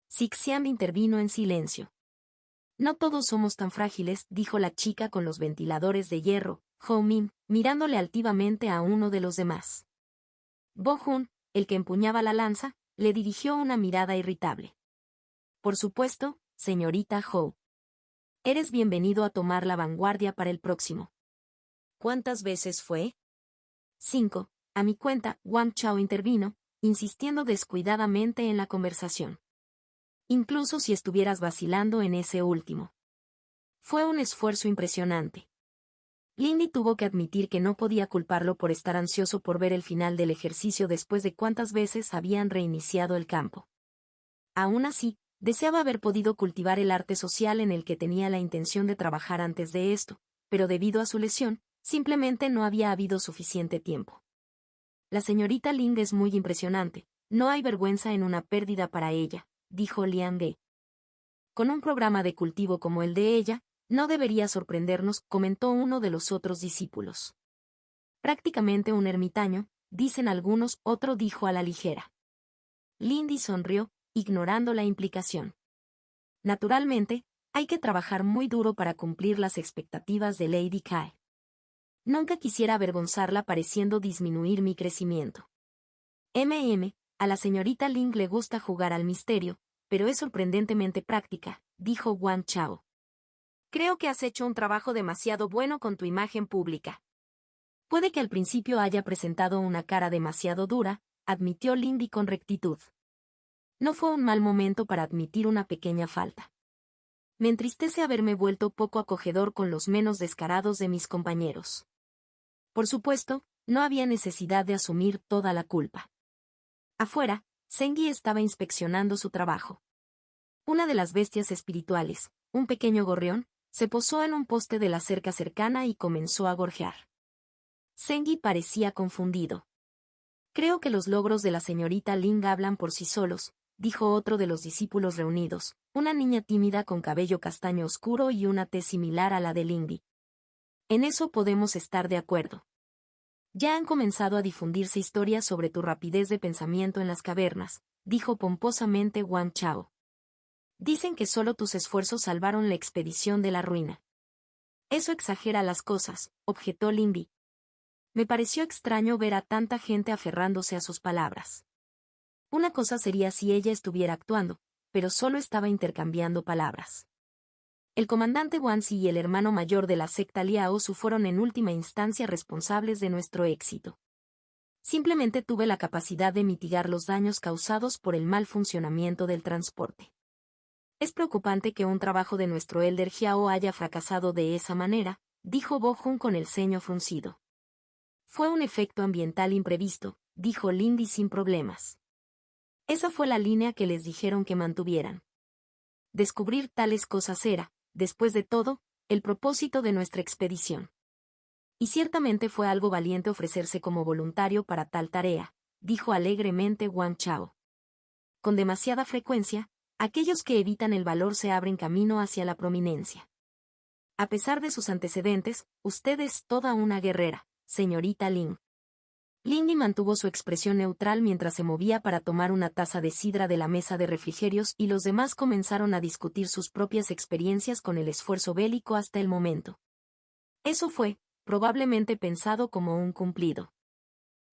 Sixian intervino en silencio. «No todos somos tan frágiles», dijo la chica con los ventiladores de hierro, Hou Min, mirándole altivamente a uno de los demás. Bo Hun, el que empuñaba la lanza, le dirigió una mirada irritable. «Por supuesto, señorita Hou. Eres bienvenido a tomar la vanguardia para el próximo». «¿Cuántas veces fue?». «5, a mi cuenta», Wang Chao intervino, insistiendo descuidadamente en la conversación. «Incluso si estuvieras vacilando en ese último». Fue un esfuerzo impresionante. Lindy tuvo que admitir que no podía culparlo por estar ansioso por ver el final del ejercicio después de cuántas veces habían reiniciado el campo. Aún así, deseaba haber podido cultivar el arte social en el que tenía la intención de trabajar antes de esto, pero debido a su lesión, simplemente no había habido suficiente tiempo. «La señorita Ling es muy impresionante, no hay vergüenza en una pérdida para ella», dijo Liang Ge. «Con un programa de cultivo como el de ella, no debería sorprendernos», comentó uno de los otros discípulos. «Prácticamente un ermitaño», dicen algunos, otro dijo a la ligera. Lindy sonrió, ignorando la implicación. «Naturalmente, hay que trabajar muy duro para cumplir las expectativas de Lady Kai. Nunca quisiera avergonzarla pareciendo disminuir mi crecimiento. A la señorita Ling le gusta jugar al misterio, pero es sorprendentemente práctica», dijo Wang Chao. «Creo que has hecho un trabajo demasiado bueno con tu imagen pública». «Puede que al principio haya presentado una cara demasiado dura», admitió Lindy con rectitud. «No fue un mal momento para admitir una pequeña falta. Me entristece haberme vuelto poco acogedor con los menos descarados de mis compañeros». Por supuesto, no había necesidad de asumir toda la culpa. Afuera, Zengui estaba inspeccionando su trabajo. Una de las bestias espirituales, un pequeño gorrión, se posó en un poste de la cerca cercana y comenzó a gorjear. Zengui parecía confundido. «Creo que los logros de la señorita Ling hablan por sí solos», dijo otro de los discípulos reunidos, una niña tímida con cabello castaño oscuro y una tez similar a la de Lindy. «En eso podemos estar de acuerdo. Ya han comenzado a difundirse historias sobre tu rapidez de pensamiento en las cavernas», dijo pomposamente Wang Chao. «Dicen que solo tus esfuerzos salvaron la expedición de la ruina». «Eso exagera las cosas», objetó Lindy. «Me pareció extraño ver a tanta gente aferrándose a sus palabras. Una cosa sería si ella estuviera actuando, pero solo estaba intercambiando palabras. El comandante Wanzi y el hermano mayor de la secta Liao Su fueron en última instancia responsables de nuestro éxito. Simplemente tuve la capacidad de mitigar los daños causados por el mal funcionamiento del transporte. Es preocupante que un trabajo de nuestro Elder Jiao haya fracasado de esa manera», dijo Bo Jun con el ceño fruncido. «Fue un efecto ambiental imprevisto», dijo Lindy sin problemas. «Esa fue la línea que les dijeron que mantuvieran. Descubrir tales cosas era, después de todo, el propósito de nuestra expedición. Y ciertamente fue algo valiente ofrecerse como voluntario para tal tarea», dijo alegremente Wang Chao. «Con demasiada frecuencia, aquellos que evitan el valor se abren camino hacia la prominencia. A pesar de sus antecedentes, usted es toda una guerrera, señorita Ling». Lindy mantuvo su expresión neutral mientras se movía para tomar una taza de sidra de la mesa de refrigerios y los demás comenzaron a discutir sus propias experiencias con el esfuerzo bélico hasta el momento. Eso fue, probablemente pensado como un cumplido.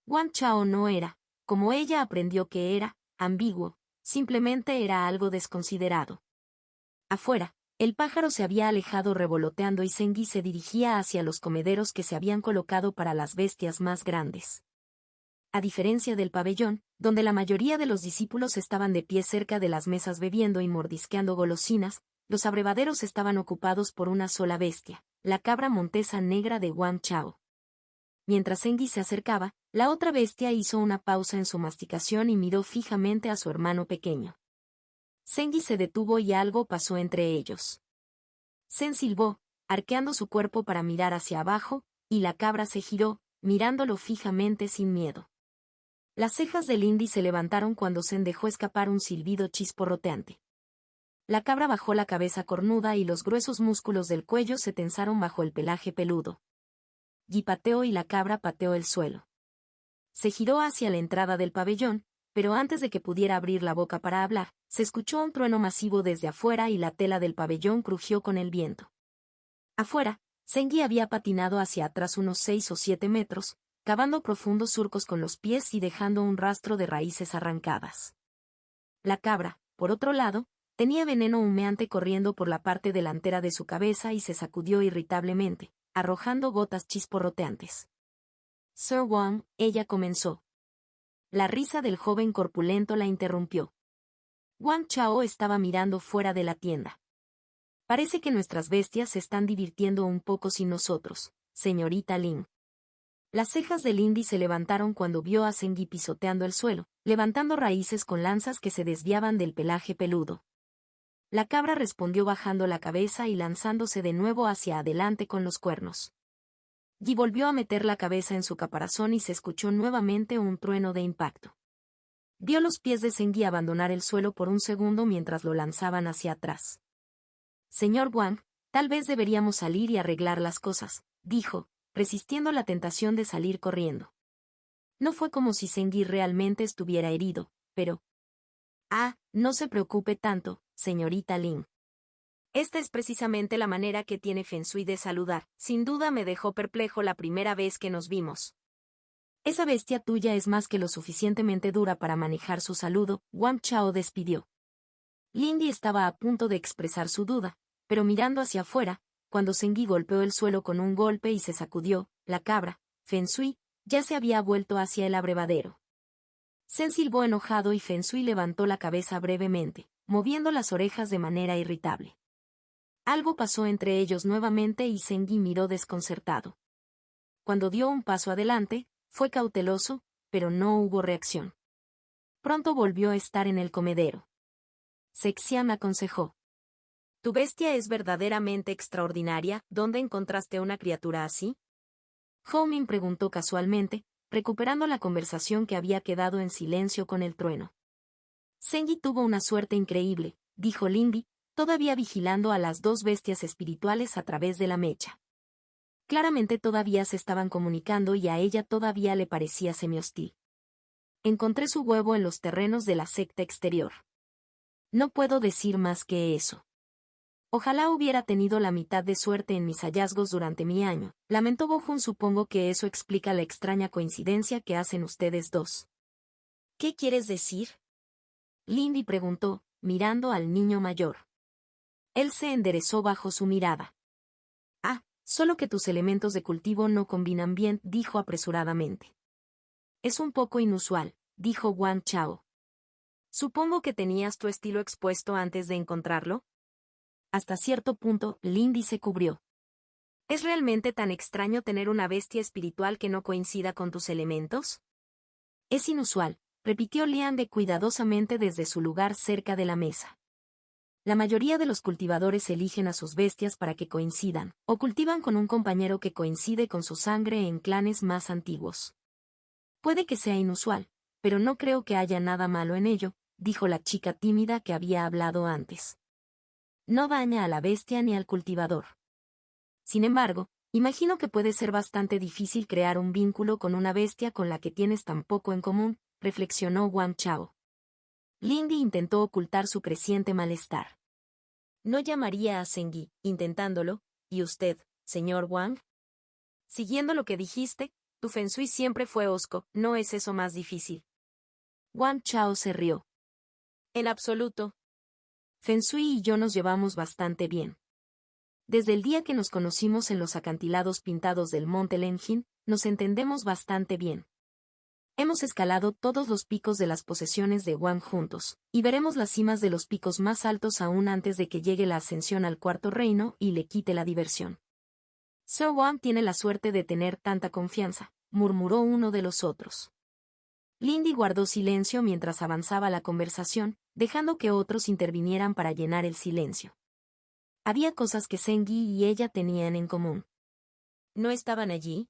Wang Chao no era, como ella aprendió que era, ambiguo, simplemente era algo desconsiderado. Afuera, el pájaro se había alejado revoloteando y Zengyi se dirigía hacia los comederos que se habían colocado para las bestias más grandes. A diferencia del pabellón, donde la mayoría de los discípulos estaban de pie cerca de las mesas bebiendo y mordisqueando golosinas, los abrevaderos estaban ocupados por una sola bestia, la cabra montesa negra de Wang Chao. Mientras Zengyi se acercaba, la otra bestia hizo una pausa en su masticación y miró fijamente a su hermano pequeño. Zengyi se detuvo y algo pasó entre ellos. Zen silbó, arqueando su cuerpo para mirar hacia abajo, y la cabra se giró, mirándolo fijamente sin miedo. Las cejas de Lindy se levantaron cuando Zen dejó escapar un silbido chisporroteante. La cabra bajó la cabeza cornuda y los gruesos músculos del cuello se tensaron bajo el pelaje peludo. Yi pateó y la cabra pateó el suelo. Se giró hacia la entrada del pabellón, pero antes de que pudiera abrir la boca para hablar, se escuchó un trueno masivo desde afuera y la tela del pabellón crujió con el viento. Afuera, Zengyi había patinado hacia atrás unos 6 o 7 metros, cavando profundos surcos con los pies y dejando un rastro de raíces arrancadas. La cabra, por otro lado, tenía veneno humeante corriendo por la parte delantera de su cabeza y se sacudió irritablemente, arrojando gotas chisporroteantes. Sir Wang, ella comenzó. La risa del joven corpulento la interrumpió. Wang Chao estaba mirando fuera de la tienda. Parece que nuestras bestias se están divirtiendo un poco sin nosotros, señorita Lin. Las cejas de Lindy se levantaron cuando vio a Zengyi pisoteando el suelo, levantando raíces con lanzas que se desviaban del pelaje peludo. La cabra respondió bajando la cabeza y lanzándose de nuevo hacia adelante con los cuernos. Yi volvió a meter la cabeza en su caparazón y se escuchó nuevamente un trueno de impacto. Vio los pies de Zengyi abandonar el suelo por un segundo mientras lo lanzaban hacia atrás. Señor Wang, tal vez deberíamos salir y arreglar las cosas, dijo, resistiendo la tentación de salir corriendo. No fue como si Zengyi realmente estuviera herido, pero... no se preocupe tanto, señorita Lin. Esta es precisamente la manera que tiene Feng Shui de saludar. Sin duda me dejó perplejo la primera vez que nos vimos. Esa bestia tuya es más que lo suficientemente dura para manejar su saludo, Wang Chao despidió. Lindy estaba a punto de expresar su duda, pero mirando hacia afuera, cuando Zengyi golpeó el suelo con un golpe y se sacudió, la cabra, Feng Shui, ya se había vuelto hacia el abrevadero. Zen silbó enojado y Feng Shui levantó la cabeza brevemente, moviendo las orejas de manera irritable. Algo pasó entre ellos nuevamente y Zengyi miró desconcertado. Cuando dio un paso adelante, fue cauteloso, pero no hubo reacción. Pronto volvió a estar en el comedero. Zexian aconsejó. Tu bestia es verdaderamente extraordinaria, ¿dónde encontraste una criatura así? Hou Min preguntó casualmente, recuperando la conversación que había quedado en silencio con el trueno. Zengyi tuvo una suerte increíble, dijo Lindy, todavía vigilando a las dos bestias espirituales a través de la mecha. Claramente todavía se estaban comunicando y a ella todavía le parecía semi-hostil. Encontré su huevo en los terrenos de la secta exterior. No puedo decir más que eso. Ojalá hubiera tenido la mitad de suerte en mis hallazgos durante mi año, lamentó Bo-Jun. Supongo que eso explica la extraña coincidencia que hacen ustedes dos. ¿Qué quieres decir? Lindy preguntó, mirando al niño mayor. Él se enderezó bajo su mirada. Solo que tus elementos de cultivo no combinan bien, dijo apresuradamente. Es un poco inusual, dijo Wang Chao. Supongo que tenías tu estilo expuesto antes de encontrarlo. Hasta cierto punto, Lindy se cubrió. ¿Es realmente tan extraño tener una bestia espiritual que no coincida con tus elementos? Es inusual, repitió Lian de cuidadosamente desde su lugar cerca de la mesa. La mayoría de los cultivadores eligen a sus bestias para que coincidan, o cultivan con un compañero que coincide con su sangre en clanes más antiguos. Puede que sea inusual, pero no creo que haya nada malo en ello, dijo la chica tímida que había hablado antes. No daña a la bestia ni al cultivador. Sin embargo, Imagino que puede ser bastante difícil crear un vínculo con una bestia con la que tienes tan poco en común, reflexionó Wang Chao. Lindy intentó ocultar su creciente malestar. No llamaría a Zengui, intentándolo, ¿y usted, señor Wang? Siguiendo lo que dijiste, tu feng shui siempre fue hosco, ¿no es eso más difícil? Wang Chao se rió. En absoluto. Feng shui y yo nos llevamos bastante bien. Desde el día que nos conocimos en los acantilados pintados del Monte Lenjin, nos entendemos bastante bien. Hemos escalado todos los picos de las posesiones de Wang juntos, y veremos las cimas de los picos más altos aún antes de que llegue la ascensión al cuarto reino y le quite la diversión. Sir Wang tiene la suerte de tener tanta confianza, murmuró uno de los otros. Lindy guardó silencio mientras avanzaba la conversación, dejando que otros intervinieran para llenar el silencio. Había cosas que Zengui y ella tenían en común. ¿No estaban allí?